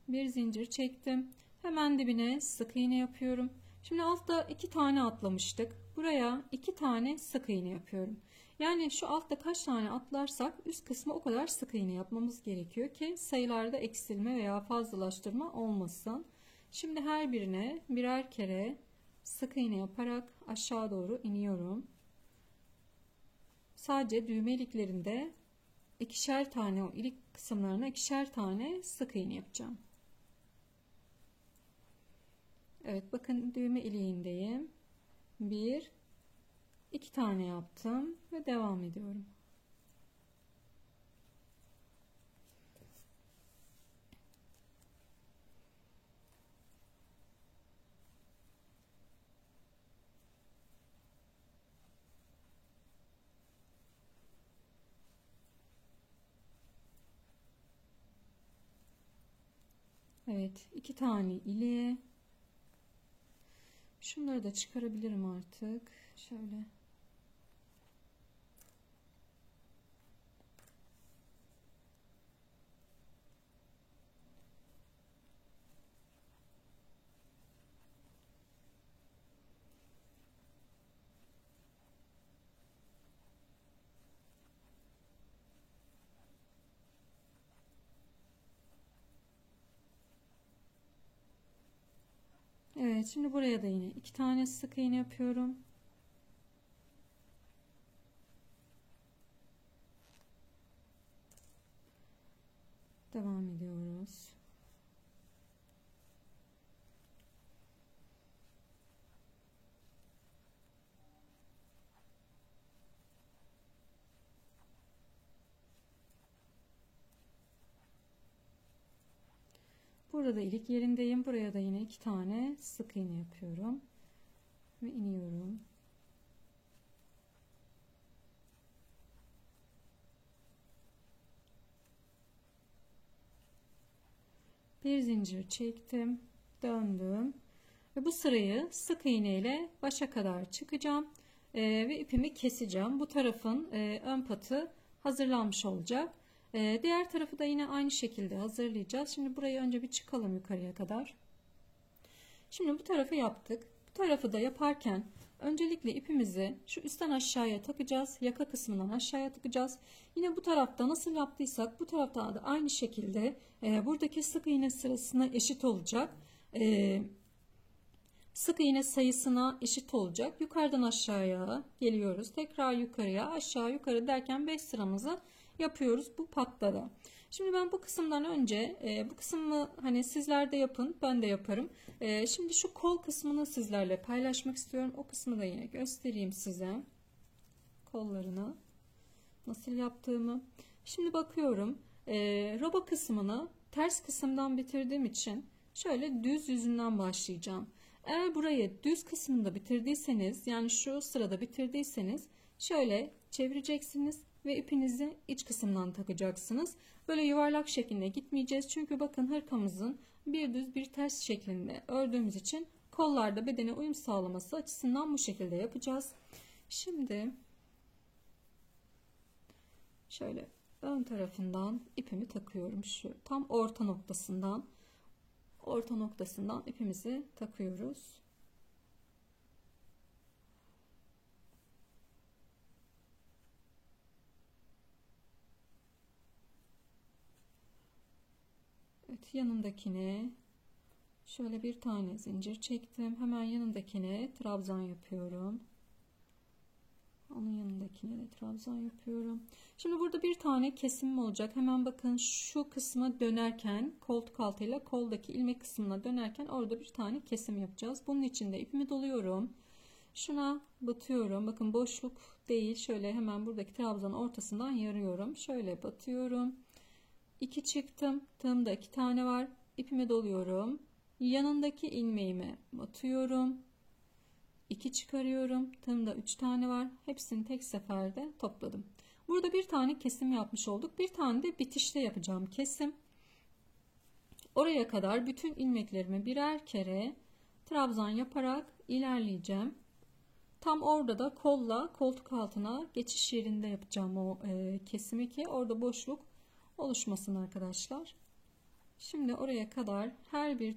Bir zincir çektim. Hemen dibine sık iğne yapıyorum. Şimdi altta 2 tane atlamıştık. Buraya 2 tane sık iğne yapıyorum. Yani şu altta kaç tane atlarsak üst kısmı o kadar sık iğne yapmamız gerekiyor ki sayılarda eksilme veya fazlalaştırma olmasın. Şimdi her birine birer kere sık iğne yaparak aşağı doğru iniyorum. Sadece düğme iliklerinde ikişer tane, o ilik kısımlarına ikişer tane sık iğne yapacağım. Evet, bakın düğme iliğindeyim. 1 2 tane yaptım ve devam ediyorum. Evet, 2 tane iliğe. Şunları da çıkarabilirim artık. Şöyle. Evet, şimdi buraya da yine 2 tane sık iğne yapıyorum. Devam ediyoruz. Burada da ilik yerindeyim. Buraya da yine 2 tane sık iğne yapıyorum ve iniyorum. Bir zincir çektim, döndüm ve bu sırayı sık iğne ile başa kadar çıkacağım ve ipimi keseceğim. Bu tarafın ön patı hazırlanmış olacak. Diğer tarafı da yine aynı şekilde hazırlayacağız. Şimdi burayı önce bir çıkalım yukarıya kadar. Şimdi bu tarafı yaptık. Bu tarafı da yaparken Öncelikle ipimizi şu üstten aşağıya takacağız. Yaka kısmından aşağıya takacağız. Yine bu tarafta nasıl yaptıysak bu tarafta da aynı şekilde buradaki sık iğne sırasına eşit olacak. Sık iğne sayısına eşit olacak. Yukarıdan aşağıya geliyoruz. Tekrar yukarıya, aşağı yukarı derken 5 sıramızı yapıyoruz bu patlara. Şimdi ben bu kısımdan önce bu kısmı hani sizler de yapın, ben de yaparım. Şimdi şu kol kısmını sizlerle paylaşmak istiyorum. O kısmı da yine göstereyim size. Kollarını nasıl yaptığımı. Şimdi bakıyorum. Roba kısmını ters kısımdan bitirdiğim için şöyle düz yüzünden başlayacağım. Eğer burayı düz kısmında bitirdiyseniz, yani şu sırada bitirdiyseniz şöyle çevireceksiniz ve ipinizi iç kısımdan takacaksınız. Böyle yuvarlak şeklinde gitmeyeceğiz. Çünkü bakın hırkamızın bir düz bir ters şeklinde ördüğümüz için kollarda bedene uyum sağlaması açısından bu şekilde yapacağız. Şimdi şöyle ön tarafından ipimi takıyorum. Şu tam orta noktasından ipimizi takıyoruz. Evet, yanındakine şöyle bir tane zincir çektim. Hemen yanındakine trabzan yapıyorum. Onun yanındakine de trabzan yapıyorum. Şimdi burada bir tane kesimim olacak. Hemen bakın şu kısma dönerken koltuk altıyla koldaki ilmek kısmına dönerken orada bir tane kesim yapacağız. Bunun için de ipimi doluyorum. Şuna batıyorum. Bakın boşluk değil. Şöyle hemen buradaki trabzanın ortasından yarıyorum. Şöyle batıyorum. 2 çıktım. Tığımda 2 tane var. İpimi doluyorum. Yanındaki ilmeğime batıyorum. 2 çıkarıyorum. Tığımda 3 tane var. Hepsini tek seferde topladım. Burada bir tane kesim yapmış olduk. Bir tane de bitişte yapacağım kesim. Oraya kadar bütün ilmeklerimi birer kere trabzan yaparak ilerleyeceğim. Tam orada da kolla koltuk altına geçiş yerinde yapacağım o kesimi ki orada boşluk oluşmasın arkadaşlar. Şimdi oraya kadar her bir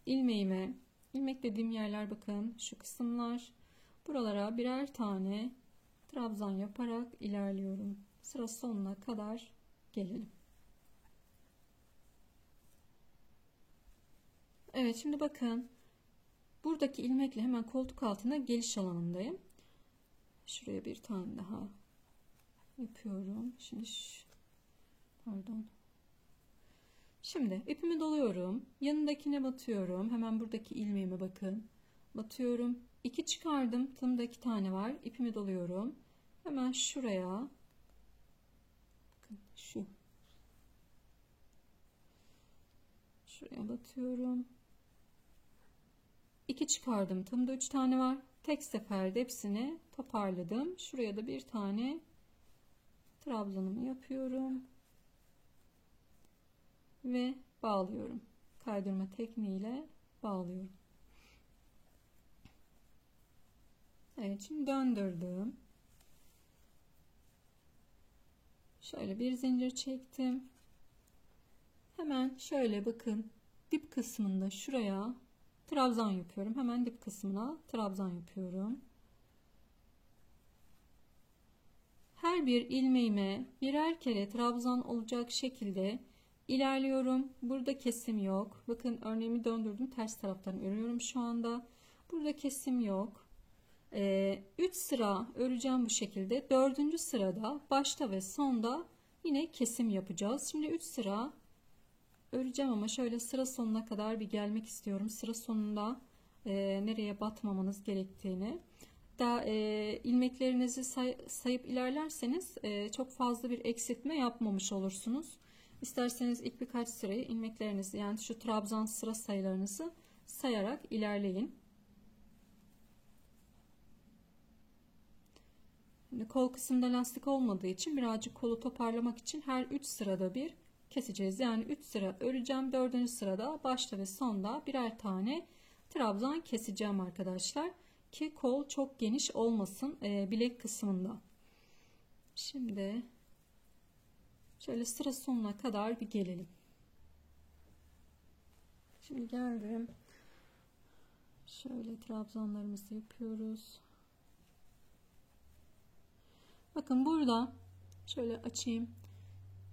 ilmeğime, ilmek dediğim yerler bakın şu kısımlar, buralara birer tane trabzan yaparak ilerliyorum. Sıra sonuna kadar gelelim. Evet, şimdi bakın buradaki ilmekle hemen koltuk altına geliş alanındayım. Şuraya bir tane daha yapıyorum. Pardon. Şimdi ipimi doluyorum. Yanındakine batıyorum. Hemen buradaki ilmeğime bakın. Batıyorum. 2 çıkardım. Tığımda 2 tane var. İpimi doluyorum. Hemen şuraya. Bakın şuraya batıyorum. 2 çıkardım. Tığımda 3 tane var. Tek seferde hepsini toparladım. Şuraya da bir tane trabzanımı yapıyorum. Ve bağlıyorum. Kaydırma tekniğiyle bağlıyorum. Evet, şimdi döndürdüm. Şöyle bir zincir çektim. Hemen şöyle bakın dip kısmında şuraya trabzan yapıyorum. Hemen dip kısmına trabzan yapıyorum. Her bir ilmeğime birer kere trabzan olacak şekilde ilerliyorum. Burada kesim yok. Bakın örneğimi döndürdüm. Ters taraftan örüyorum şu anda. Burada kesim yok. 3 sıra öreceğim bu şekilde. 4. sırada başta ve sonda yine kesim yapacağız. Şimdi 3 sıra öreceğim ama şöyle sıra sonuna kadar bir gelmek istiyorum. Sıra sonunda nereye batmamanız gerektiğini. Daha ilmeklerinizi sayıp ilerlerseniz çok fazla bir eksiltme yapmamış olursunuz. İsterseniz ilk birkaç sırayı ilmeklerinizi, yani şu trabzan sıra sayılarınızı sayarak ilerleyin. Şimdi kol kısmında lastik olmadığı için birazcık kolu toparlamak için her 3 sırada bir keseceğiz. Yani 3 sıra öreceğim. 4. sırada başta ve sonda birer tane trabzan keseceğim arkadaşlar. Ki kol çok geniş olmasın bilek kısmında. Şimdi şöyle sıra sonuna kadar bir gelelim. Şimdi geldim. Şöyle trabzanlarımızı yapıyoruz. Bakın burada şöyle açayım.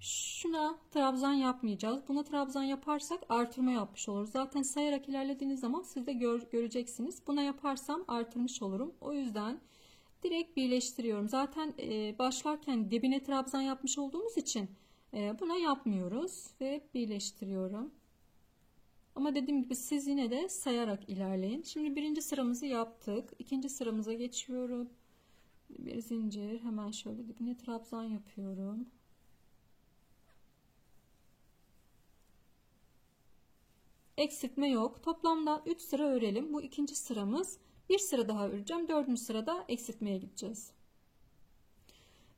Şuna trabzan yapmayacağız. Buna trabzan yaparsak artırma yapmış oluruz. Zaten sayarak ilerlediğiniz zaman siz de göreceksiniz. Buna yaparsam artırmış olurum. O yüzden direkt birleştiriyorum. Zaten başlarken dibine trabzan yapmış olduğumuz için buna yapmıyoruz ve birleştiriyorum. Ama dediğim gibi siz yine de sayarak ilerleyin. Şimdi birinci sıramızı yaptık. İkinci sıramıza geçiyorum. Bir zincir, hemen şöyle dibine trabzan yapıyorum. Eksiltme yok. Toplamda 3 sıra örelim. Bu ikinci sıramız. Bir sıra daha öreceğim. Dördüncü sırada eksiltmeye gideceğiz.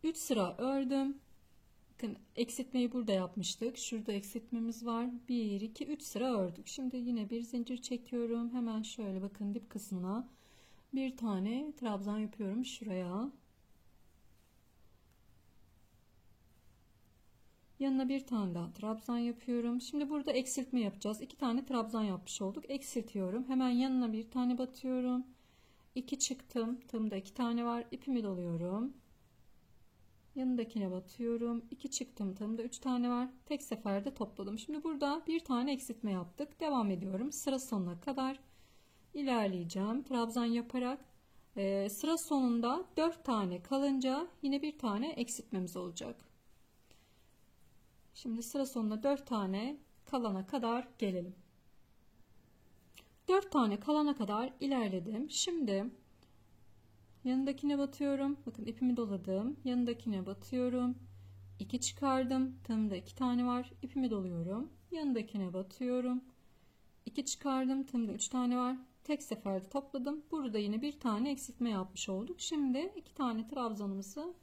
3 sıra ördüm. Bakın eksiltmeyi burada yapmıştık. Şurada eksiltmemiz var. 1, 2, 3 sıra ördük. Şimdi yine bir zincir çekiyorum. Hemen şöyle bakın dip kısmına bir tane trabzan yapıyorum şuraya. Yanına bir tane daha trabzan yapıyorum. Şimdi burada eksiltme yapacağız. 2 tane trabzan yapmış olduk. Eksiltiyorum. Hemen yanına bir tane batıyorum. 2 çıktım. Tığımda 2 tane var. İpimi doluyorum. Yanındakine batıyorum. 2 çıktım. Tığımda 3 tane var. Tek seferde topladım. Şimdi burada bir tane eksiltme yaptık. Devam ediyorum. Sıra sonuna kadar ilerleyeceğim. Trabzan yaparak sıra sonunda 4 tane kalınca yine bir tane eksiltmemiz olacak. Şimdi sıra sonuna 4 tane kalana kadar gelelim. 4 tane kalana kadar ilerledim. Şimdi yanındakine batıyorum. Bakın ipimi doladım. Yanındakine batıyorum. 2 çıkardım. Tığımda 2 tane var. İpimi doluyorum. Yanındakine batıyorum. 2 çıkardım. Tığımda 3 tane var. Tek seferde topladım. Burada yine bir tane eksiltme yapmış olduk. Şimdi 2 tane trabzanımızı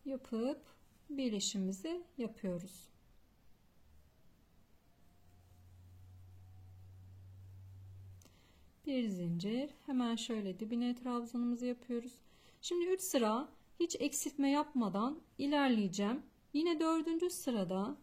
yapıp birleşimimizi yapıyoruz. Bir zincir, hemen şöyle dibine trabzanımızı yapıyoruz. Şimdi 3 sıra hiç eksiltme yapmadan ilerleyeceğim. Yine 4. sırada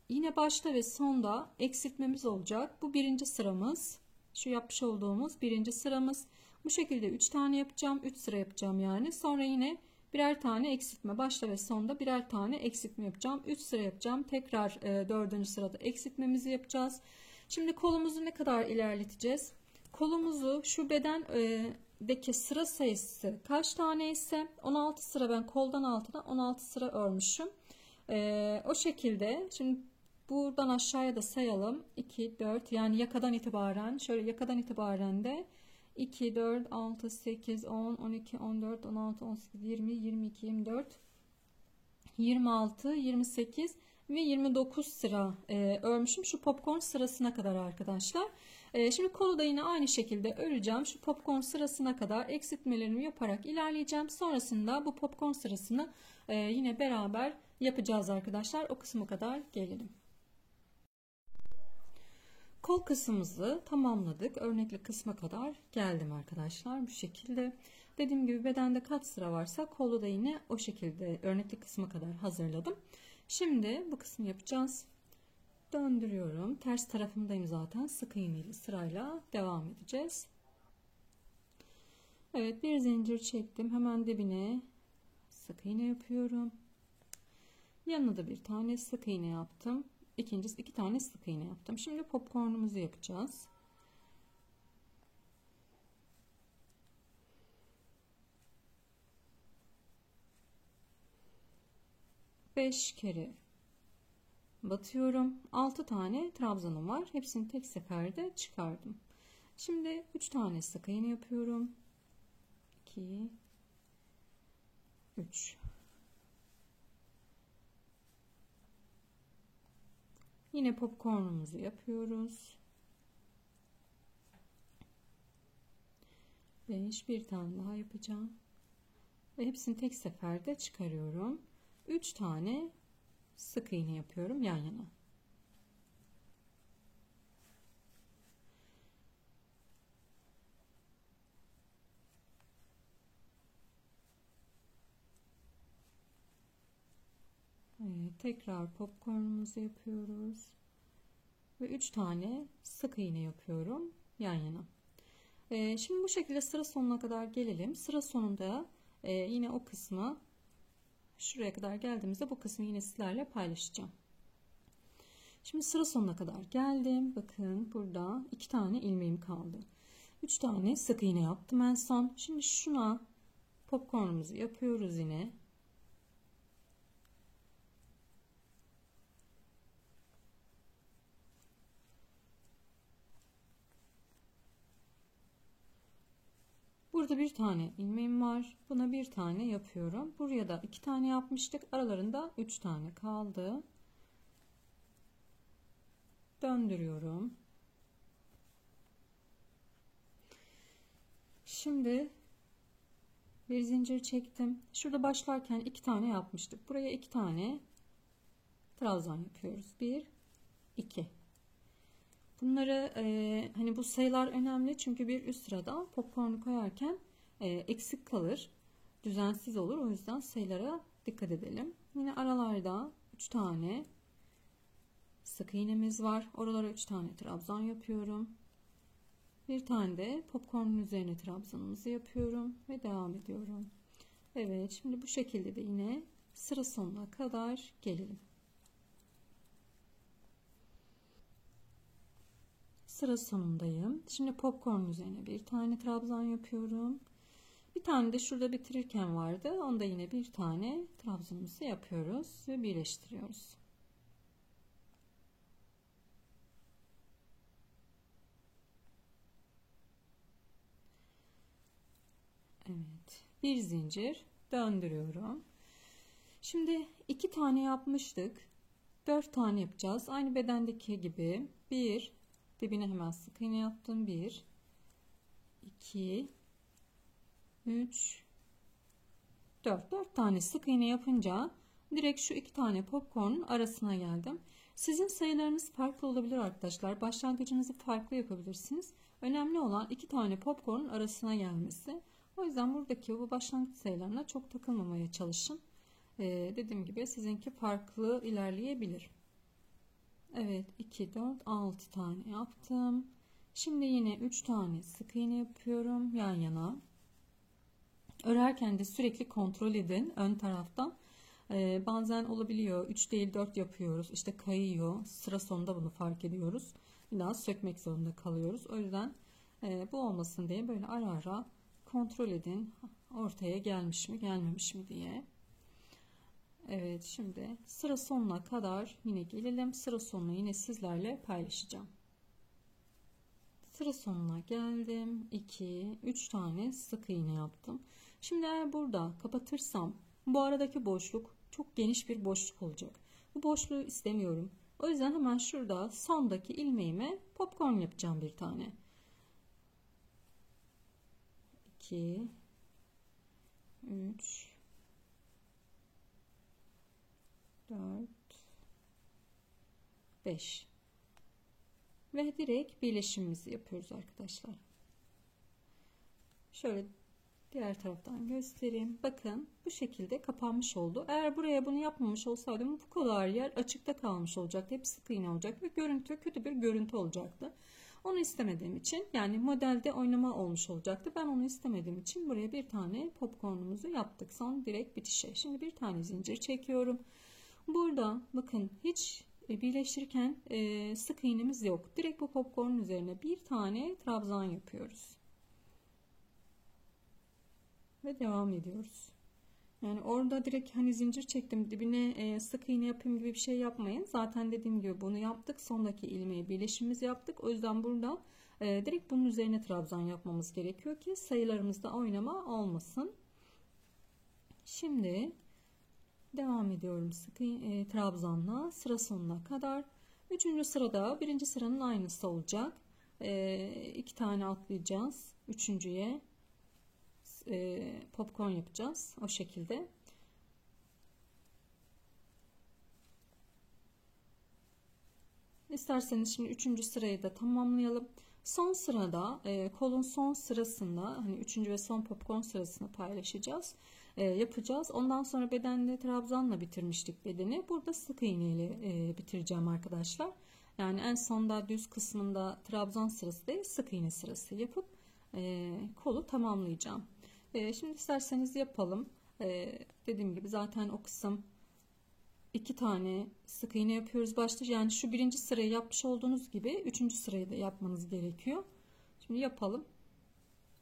yine başta ve sonda eksiltmemiz olacak. Bu birinci sıramız. Şu yapmış olduğumuz birinci sıramız. Bu şekilde 3 tane yapacağım. 3 sıra yapacağım yani. Sonra yine birer tane eksiltme. Başta ve sonda birer tane eksiltme yapacağım. 3 sıra yapacağım. Tekrar 4. sırada eksiltmemizi yapacağız. Şimdi kolumuzu ne kadar ilerleteceğiz? Kolumuzu şu bedendeki sıra sayısı kaç tane ise 16 sıra ben koldan altına 16 sıra örmüşüm. O şekilde şimdi buradan aşağıya da sayalım. 2, 4 yani yakadan itibaren şöyle yakadan itibaren de 2, 4, 6, 8, 10, 12, 14, 16, 18, 20, 22, 24, 26, 28 ve 29 sıra örmüşüm. Şu popcorn sırasına kadar arkadaşlar. Şimdi kolu da yine aynı şekilde öreceğim. Şu popcorn sırasına kadar eksiltmelerimi yaparak ilerleyeceğim. Sonrasında bu popcorn sırasını yine beraber yapacağız arkadaşlar. O kısma kadar gelelim. Kol kısmımızı tamamladık. Örnekli kısma kadar geldim arkadaşlar. Bu şekilde. Dediğim gibi bedende kaç sıra varsa kolu da yine o şekilde örnekli kısma kadar hazırladım. Şimdi bu kısmı yapacağız. Döndürüyorum. Ters tarafındayım zaten. Sık iğneli sırayla devam edeceğiz. Evet, bir zincir çektim. Hemen dibine sık iğne yapıyorum. Yanına da bir tane sık iğne yaptım. İkincisi 2 tane sık iğne yaptım. Şimdi popcornumuzu yapacağız. Beş kere batıyorum. 6 tane trabzanım var. Hepsini tek seferde çıkardım. Şimdi 3 tane sık iğne yapıyorum. 2 3 Yine popcornumuzu yapıyoruz. 5 bir tane daha yapacağım. Ve hepsini tek seferde çıkarıyorum. 3 tane sık iğne yapıyorum yan yana. Evet, tekrar popcornumuzu yapıyoruz. Ve 3 tane sık iğne yapıyorum yan yana. Şimdi bu şekilde sıra sonuna kadar gelelim. Sıra sonunda yine o kısmı, şuraya kadar geldiğimizde bu kısmı yine sizlerle paylaşacağım. Şimdi sıra sonuna kadar geldim. Bakın burada 2 tane ilmeğim kaldı. 3 tane sık iğne yaptım en son. Şimdi şuna popcornumuzu yapıyoruz yine. Burada bir tane ilmeğim var. Buna bir tane yapıyorum. Buraya da 2 tane yapmıştık. Aralarında 3 tane kaldı. Döndürüyorum. Şimdi bir zincir çektim. Şurada başlarken 2 tane yapmıştık. Buraya 2 tane trabzan yapıyoruz. 1, 2. Bunları hani bu sayılar önemli çünkü bir üst sırada popcornu koyarken eksik kalır, düzensiz olur. O yüzden sayılara dikkat edelim. Yine aralarda 3 tane sık iğnemiz var. Oralara 3 tane trabzan yapıyorum. Bir tane de popcornun üzerine trabzanımızı yapıyorum ve devam ediyorum. Evet, şimdi bu şekilde de yine sıra sonuna kadar gelelim. Sıra sonundayım. Şimdi popcorn üzerine bir tane trabzan yapıyorum. Bir tane de şurada bitirirken vardı. Onda yine bir tane trabzanımızı yapıyoruz ve birleştiriyoruz. Evet. Bir zincir döndürüyorum. Şimdi 2 tane yapmıştık. 4 tane yapacağız. Aynı bedendeki gibi. 1, dibine hemen sık iğne yaptım. 1, 2, 3, 4 tane sık iğne yapınca direkt şu 2 tane popcorn'un arasına geldim. Sizin sayılarınız farklı olabilir arkadaşlar. Başlangıcınızı farklı yapabilirsiniz. Önemli olan 2 tane popcorn'un arasına gelmesi. O yüzden buradaki bu başlangıç sayılarına çok takılmamaya çalışın. Dediğim gibi sizinki farklı ilerleyebilir. Evet, 2, 4, 6 tane yaptım. Şimdi yine 3 tane sık iğne yapıyorum yan yana. Örerken de sürekli kontrol edin ön taraftan. Bazen olabiliyor 3 değil 4 yapıyoruz, işte kayıyor, sıra sonunda bunu fark ediyoruz, bir daha sökmek zorunda kalıyoruz. O yüzden bu olmasın diye böyle ara ara kontrol edin, ortaya gelmiş mi gelmemiş mi diye. Evet, şimdi sıra sonuna kadar yine gelelim. Sıra sonunu yine sizlerle paylaşacağım. Sıra sonuna geldim. 2, 3 tane sık iğne yaptım. Şimdi eğer burada kapatırsam bu aradaki boşluk çok geniş bir boşluk olacak. Bu boşluğu istemiyorum. O yüzden hemen şurada sondaki ilmeğime popcorn yapacağım bir tane. 2, 3, 4, 5 ve direkt birleşimimizi yapıyoruz arkadaşlar. Şöyle diğer taraftan göstereyim. Bakın bu şekilde kapanmış oldu. Eğer buraya bunu yapmamış olsaydım bu kadar yer açıkta kalmış olacaktı. Hep sık iğne olacak ve görüntü kötü bir görüntü olacaktı. Onu istemediğim için, yani modelde oynama olmuş olacaktı. Ben onu istemediğim için buraya bir tane popcornumuzu yaptık. Son direkt bitişe. Şimdi bir tane zincir çekiyorum. Burada bakın hiç birleştirirken sık iğnemiz yok. Direkt bu popcornun üzerine bir tane trabzan yapıyoruz. Ve devam ediyoruz. Yani orada direkt hani zincir çektim dibine sık iğne yapayım gibi bir şey yapmayın. Zaten dediğim gibi bunu yaptık. Sondaki ilmeği birleşimimizi yaptık. O yüzden burada direkt bunun üzerine trabzan yapmamız gerekiyor ki sayılarımızda oynama olmasın. Şimdi devam ediyorum sık trabzanla sıra sonuna kadar. 3. sırada 1. sıranın aynısı olacak. 2 tane atlayacağız. 3.'ye popcorn yapacağız. O şekilde. İsterseniz şimdi 3. sırayı da tamamlayalım. Son sırada kolun son sırasında hani 3. ve son popcorn sırasını paylaşacağız. Yapacağız. Ondan sonra bedenli trabzanla bitirmiştik bedeni. Burada sık iğneyle bitireceğim arkadaşlar. Yani en sonda düz kısmında trabzan sırası değil sık iğne sırası yapıp kolu tamamlayacağım. Şimdi isterseniz yapalım. Dediğim gibi zaten o kısım 2 tane sık iğne yapıyoruz başta. Yani şu birinci sırayı yapmış olduğunuz gibi üçüncü sırayı da yapmanız gerekiyor. Şimdi yapalım.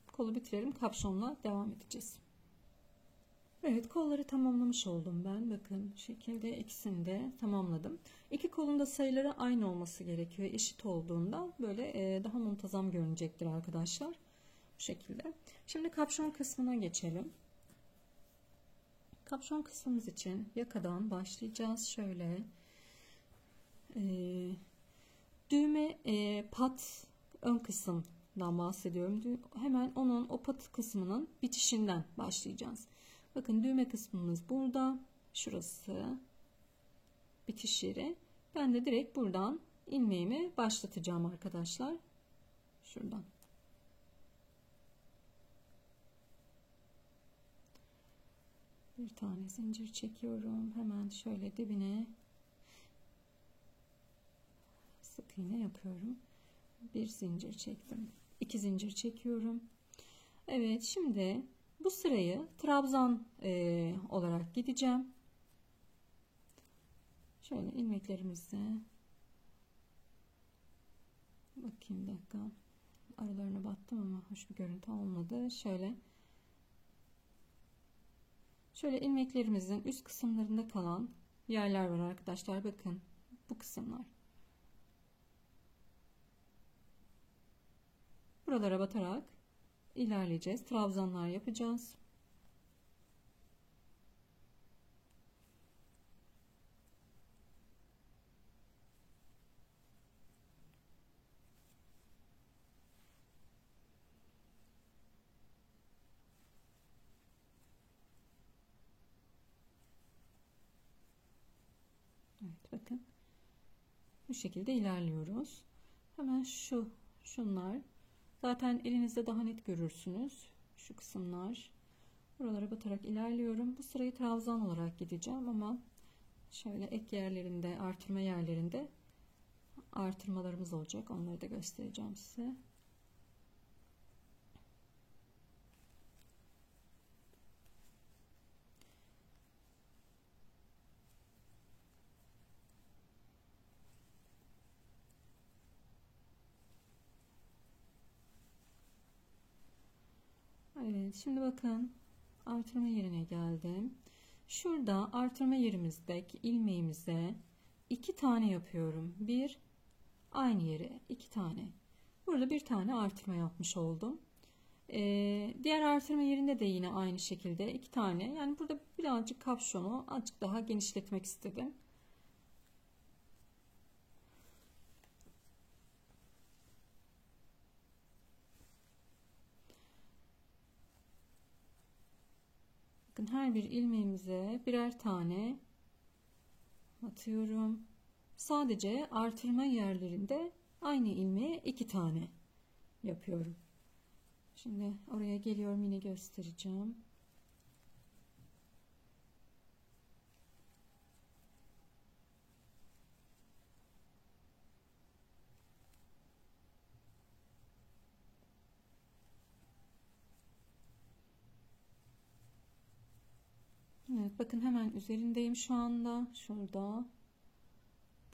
Kolu bitirelim. Kapşonla devam edeceğiz. Evet, kolları tamamlamış oldum ben. Bakın şu şekilde ikisini de tamamladım. İki kolun da sayıları aynı olması gerekiyor. Eşit olduğunda böyle daha muntazam görünecektir arkadaşlar. Bu şekilde. Şimdi kapşon kısmına geçelim. Kapşon kısmımız için yakadan başlayacağız. Şöyle düğme pat ön kısımdan bahsediyorum. Hemen onun o pat kısmının bitişinden başlayacağız. Bakın düğme kısmımız burada. Şurası bitiş yeri. Ben de direkt buradan ilmeğimi başlatacağım arkadaşlar. Şuradan. Bir tane zincir çekiyorum. Hemen şöyle dibine sık iğne yapıyorum. Bir zincir çektim. 2 zincir çekiyorum. Evet, şimdi bu sırayı trabzan olarak gideceğim. Şöyle ilmeklerimizle bakayım, bir dakika, aralarına battım ama hoş bir görüntü olmadı. Şöyle ilmeklerimizin üst kısımlarında kalan yerler var arkadaşlar. Bakın bu kısımlar. Buralara batarak ilerleyeceğiz. Trabzanlar yapacağız. Evet, bakın bu şekilde ilerliyoruz. Hemen şunlar zaten elinizde daha net görürsünüz. Şu kısımlar, buralara batarak ilerliyorum. Bu sırayı trabzan olarak gideceğim ama şöyle ek yerlerinde, artırma yerlerinde artırmalarımız olacak. Onları da göstereceğim size. Evet, şimdi bakın artırma yerine geldim. Şurada artırma yerimizdeki ilmeğimize 2 tane yapıyorum. Bir, aynı yere 2 tane. Burada bir tane artırma yapmış oldum. Diğer artırma yerinde de yine aynı şekilde 2 tane. Yani burada birazcık kapşonu azıcık daha genişletmek istedim. Bakın her bir ilmeğimize birer tane atıyorum. Sadece artırma yerlerinde aynı ilmeğe 2 tane yapıyorum. Şimdi oraya geliyorum, yine göstereceğim. Evet, bakın hemen üzerindeyim şu anda. Şurada.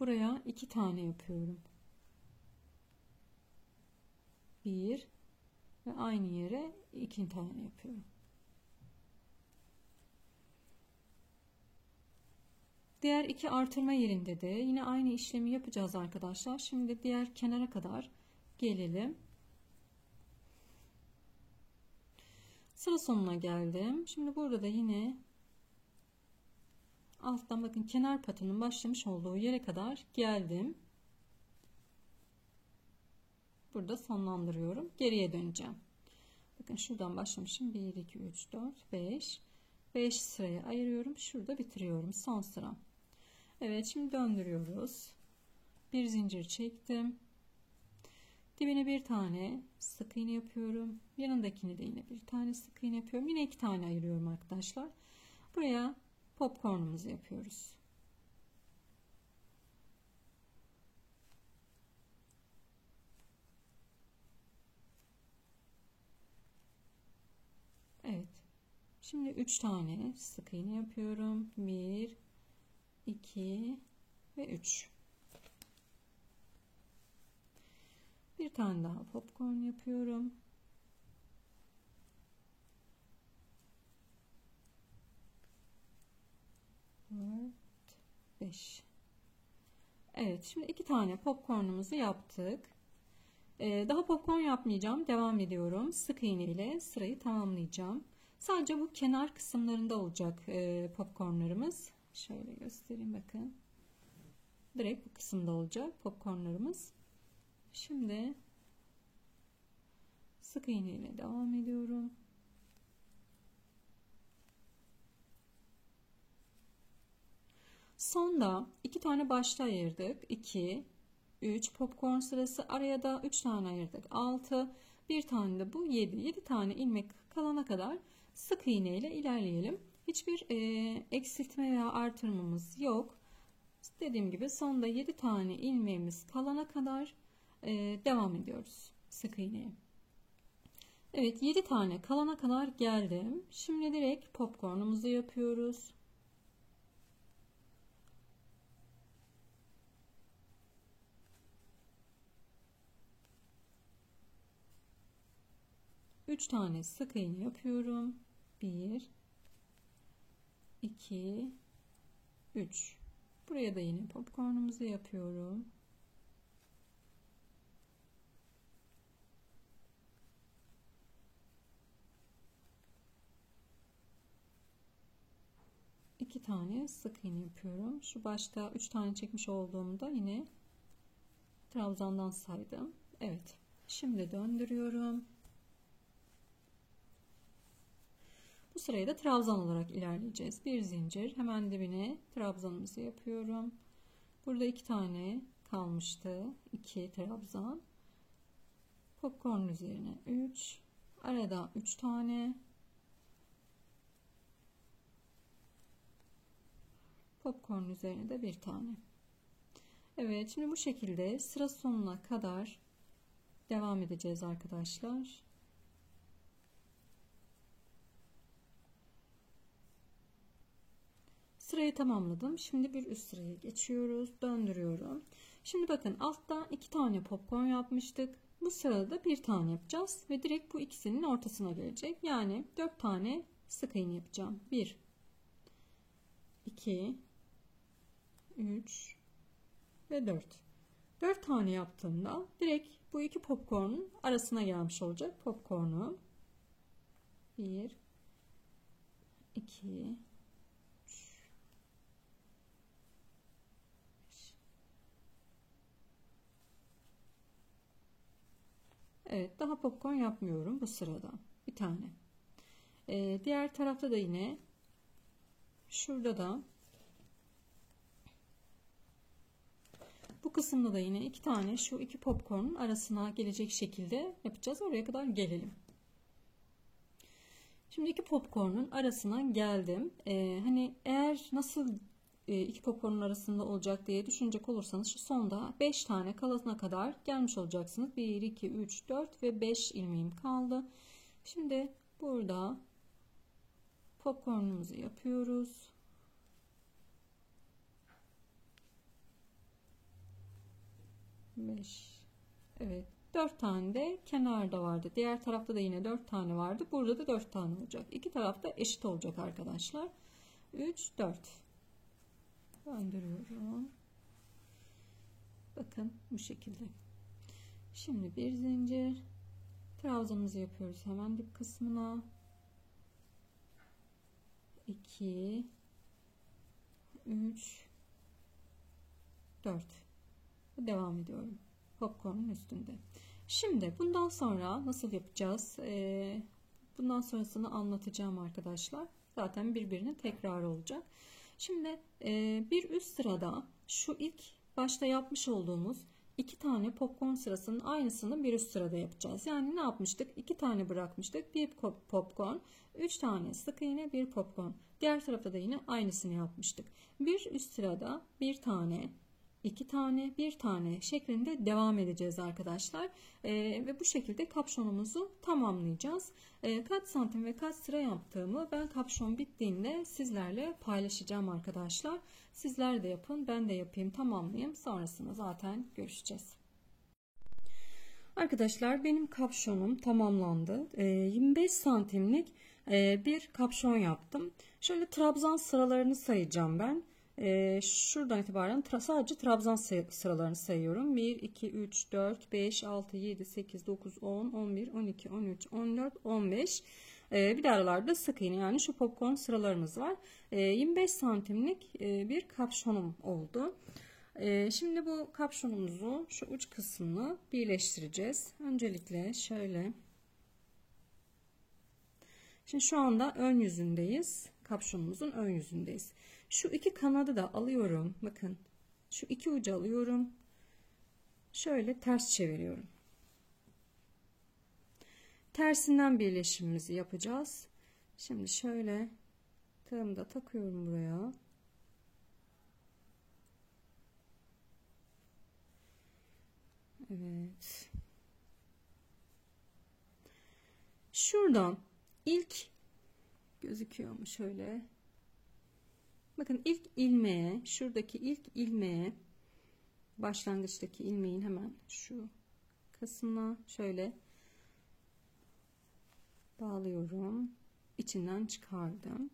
Buraya 2 tane yapıyorum. Bir ve aynı yere 2 tane yapıyorum. Diğer 2 artırma yerinde de yine aynı işlemi yapacağız arkadaşlar. Şimdi diğer kenara kadar gelelim. Sıra sonuna geldim. Şimdi burada da yine alttan bakın kenar patının başlamış olduğu yere kadar geldim. Burada sonlandırıyorum. Geriye döneceğim. Bakın şuradan başlamışım. 1, 2, 3, 4, 5. 5 sıraya ayırıyorum. Şurada bitiriyorum. Son sıram. Evet, şimdi döndürüyoruz. Bir zincir çektim. Dibine bir tane sık iğne yapıyorum. Yanındakini de yine bir tane sık iğne yapıyorum. Yine 2 tane ayırıyorum arkadaşlar. Buraya popcornumuzu yapıyoruz. Şimdi 3 tane sık iğne yapıyorum. 1, 2 ve 3. Bir tane daha popcorn yapıyorum. 4, 5. Evet, şimdi 2 tane popcornumuzu yaptık. Daha popcorn yapmayacağım. Devam ediyorum. Sık iğne ile sırayı tamamlayacağım. Sadece bu kenar kısımlarında olacak popcornlarımız. Şöyle göstereyim bakın. Direkt bu kısımda olacak popcornlarımız. Şimdi sık iğne ile devam ediyorum. Sonda 2 tane başta ayırdık. 2, 3 popcorn sırası, araya da 3 tane ayırdık. 6, bir tane de bu 7. 7 tane ilmek kalana kadar sık iğne ile ilerleyelim. Hiçbir eksiltme veya artırmamız yok. Dediğim gibi sonda 7 tane ilmeğimiz kalana kadar devam ediyoruz sık iğneye. Evet, 7 tane kalana kadar geldim. Şimdi direkt popcornumuzu yapıyoruz. Üç tane sık iğne yapıyorum. 1, 2, 3. Buraya da yine popcornumuzu yapıyorum. İki tane sık iğne yapıyorum. Şu başta 3 tane çekmiş olduğumda yine trabzandan saydım. Evet. Şimdi döndürüyorum. Bu sırayı da trabzan olarak ilerleyeceğiz. Bir zincir, hemen dibine trabzanımızı yapıyorum. Burada 2 tane kalmıştı. 2 trabzan. Popcorn üzerine 3. Arada 3 tane. Popcorn üzerine de bir tane. Evet, şimdi bu şekilde sıra sonuna kadar devam edeceğiz arkadaşlar. Sırayı tamamladım. Şimdi bir üst sıraya geçiyoruz. Döndürüyorum. Şimdi bakın, altta 2 tane popcorn yapmıştık. Bu sırada bir tane yapacağız ve direkt bu ikisinin ortasına gelecek. Yani 4 tane sık iğne yapacağım. 1, 2, 3 ve 4. 4 tane yaptığımda direkt bu iki popcornun arasına gelmiş olacak. Popcornu 1, 2, 3, 5. Evet, daha popcorn yapmıyorum bu sırada. Bir tane. Diğer tarafta da yine şurada da bu kısımda da yine 2 tane şu iki popcornun arasına gelecek şekilde yapacağız. Oraya kadar gelelim. Şimdi iki popcornun arasına geldim. Hani eğer nasıl iki popcornun arasında olacak diye düşünecek olursanız şu sonda 5 tane kalana kadar gelmiş olacaksınız. 1, 2, 3, 4 ve 5 ilmeğim kaldı. Şimdi burada popcornumuzu yapıyoruz. Evet, 4 tane de kenarda vardı. Diğer tarafta da yine 4 tane vardı. Burada da 4 tane olacak. İki tarafta eşit olacak arkadaşlar. 3, 4. Döndürüyorum. Bakın bu şekilde. Şimdi bir zincir. Trabzanımızı yapıyoruz hemen dip kısmına. 2, 3, 4. Devam ediyorum. Popcorn'un üstünde. Şimdi bundan sonra nasıl yapacağız? Bundan sonrasını anlatacağım arkadaşlar. Zaten birbirine tekrar olacak. Şimdi bir üst sırada şu ilk başta yapmış olduğumuz 2 tane popcorn sırasının aynısını bir üst sırada yapacağız. Yani ne yapmıştık? 2 tane bırakmıştık. Bir popcorn, 3 tane sık iğne, bir popcorn. Diğer tarafta da yine aynısını yapmıştık. Bir üst sırada bir tane 2 tane, 1 tane şeklinde devam edeceğiz arkadaşlar. Ve bu şekilde kapşonumuzu tamamlayacağız. Kaç santim ve kaç sıra yaptığımı ben kapşon bittiğinde sizlerle paylaşacağım arkadaşlar. Sizler de yapın, ben de yapayım, tamamlayayım. Sonrasında zaten görüşeceğiz. Arkadaşlar benim kapşonum tamamlandı. 25 santimlik bir kapşon yaptım. Şöyle trabzan sıralarını sayacağım ben. Şuradan itibaren sadece trabzan sıralarını sayıyorum. 1, 2, 3, 4, 5, 6, 7, 8, 9, 10, 11, 12, 13, 14, 15. Bir de aralarda sık iğne, yani şu popcorn sıralarımız var. 25 santimlik bir kapşonum oldu. Şimdi bu kapşonumuzu şu uç kısmını birleştireceğiz. Öncelikle şöyle. Şimdi şu anda ön yüzündeyiz. Kapşonumuzun ön yüzündeyiz. Şu iki kanadı da alıyorum. Bakın. Şu iki ucu alıyorum. Şöyle ters çeviriyorum. Tersinden birleşimimizi yapacağız. Şimdi şöyle tığımı da takıyorum buraya. Evet. Şuradan ilk gözüküyor mu şöyle? Bakın ilk ilmeğe, şuradaki ilk ilmeğe, başlangıçtaki ilmeğin hemen şu kısmına şöyle bağlıyorum. İçinden çıkardım.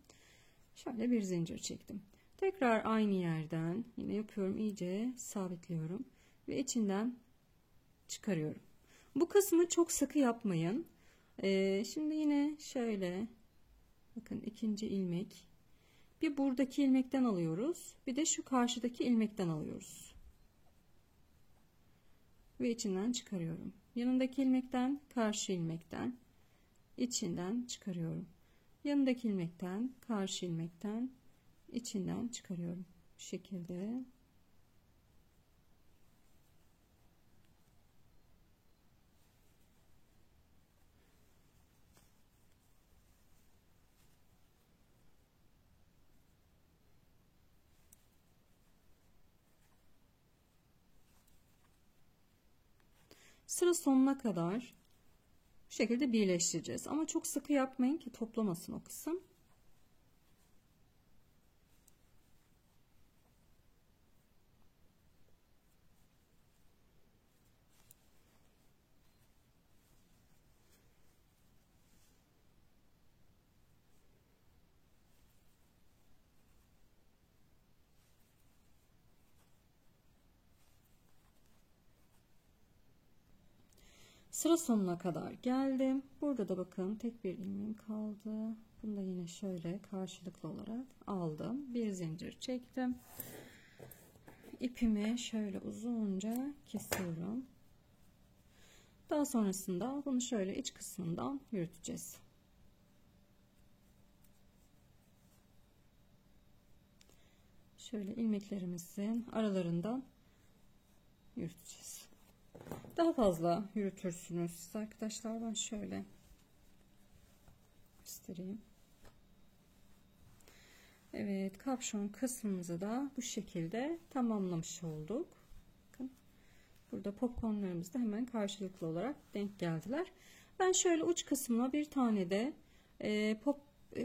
Şöyle bir zincir çektim. Tekrar aynı yerden yine yapıyorum, iyice sabitliyorum ve içinden çıkarıyorum. Bu kısmı çok sıkı yapmayın. Şimdi yine şöyle bakın, ikinci ilmek, bir buradaki ilmekten alıyoruz, bir de şu karşıdaki ilmekten alıyoruz ve içinden çıkarıyorum. Yanındaki ilmekten, karşı ilmekten, içinden çıkarıyorum. Yanındaki ilmekten, karşı ilmekten, içinden çıkarıyorum. Bu şekilde. Sıra sonuna kadar bu şekilde birleştireceğiz. Ama çok sıkı yapmayın ki toplamasın o kısım. Sıra sonuna kadar geldim. Burada da bakın tek bir ilmeğim kaldı. Bunu da yine şöyle karşılıklı olarak aldım. Bir zincir çektim. İpimi şöyle uzunca kesiyorum. Daha sonrasında bunu şöyle iç kısmından yürüteceğiz. Şöyle ilmeklerimizin aralarından yürüteceğiz. Daha fazla yürütürsünüz siz arkadaşlar. Ben şöyle göstereyim. Evet, kapşon kısmımızı da bu şekilde tamamlamış olduk. Bakın, burada popcornlarımız da hemen karşılıklı olarak denk geldiler. Ben şöyle uç kısmına bir tane de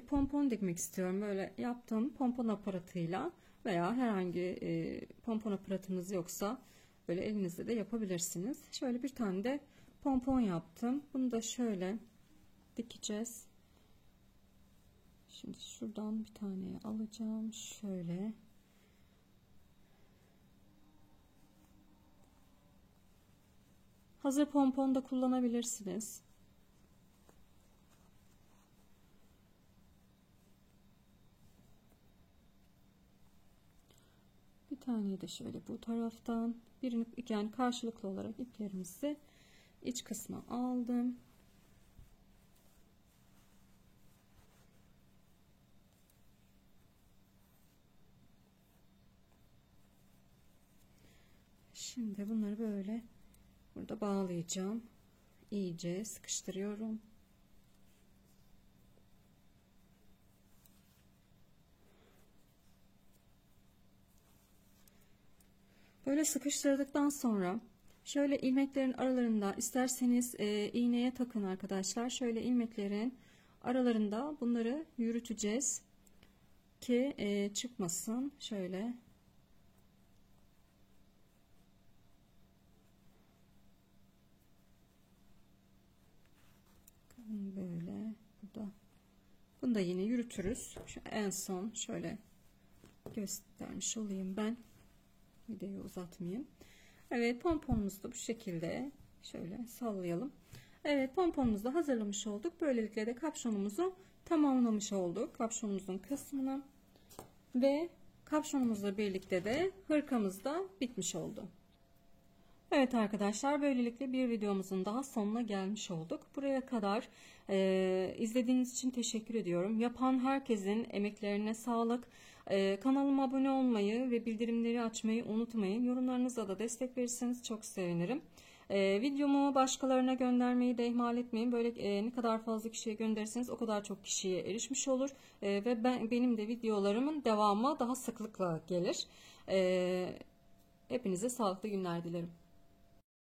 pompon dikmek istiyorum. Böyle yaptım pompon aparatıyla veya herhangi pompon aparatınız yoksa böyle elinizde de yapabilirsiniz. Şöyle bir tane de pompon yaptım. Bunu da şöyle dikeceğiz. Şimdi şuradan bir tane alacağım. Şöyle. Hazır pompon da kullanabilirsiniz. Bir tane de şöyle bu taraftan birini, yani karşılıklı olarak iplerimizi iç kısma aldım. Şimdi bunları böyle burada bağlayacağım. İyice sıkıştırıyorum. Böyle sıkıştırdıktan sonra şöyle ilmeklerin aralarında isterseniz iğneye takın arkadaşlar. Şöyle ilmeklerin aralarında bunları yürüteceğiz ki çıkmasın. Şöyle böyle bunu da yine yürütürüz. Şu en son şöyle göstermiş olayım ben. Videoyu uzatmayayım. Evet, pomponumuzu da bu şekilde şöyle sallayalım. Evet, pomponumuzu da hazırlamış olduk. Böylelikle de kapşonumuzu tamamlamış olduk. Kapşonumuzun kısmını ve kapşonumuzla birlikte de hırkamız da bitmiş oldu. Evet arkadaşlar, böylelikle bir videomuzun daha sonuna gelmiş olduk. Buraya kadar izlediğiniz için teşekkür ediyorum. Yapan herkesin emeklerine sağlık. Kanalıma abone olmayı ve bildirimleri açmayı unutmayın. Yorumlarınızla da destek verirseniz çok sevinirim. Videomu başkalarına göndermeyi de ihmal etmeyin. Böyle ne kadar fazla kişiye gönderirseniz o kadar çok kişiye erişmiş olur. Ve benim de videolarımın devamı daha sıklıkla gelir. Hepinize sağlıklı günler dilerim.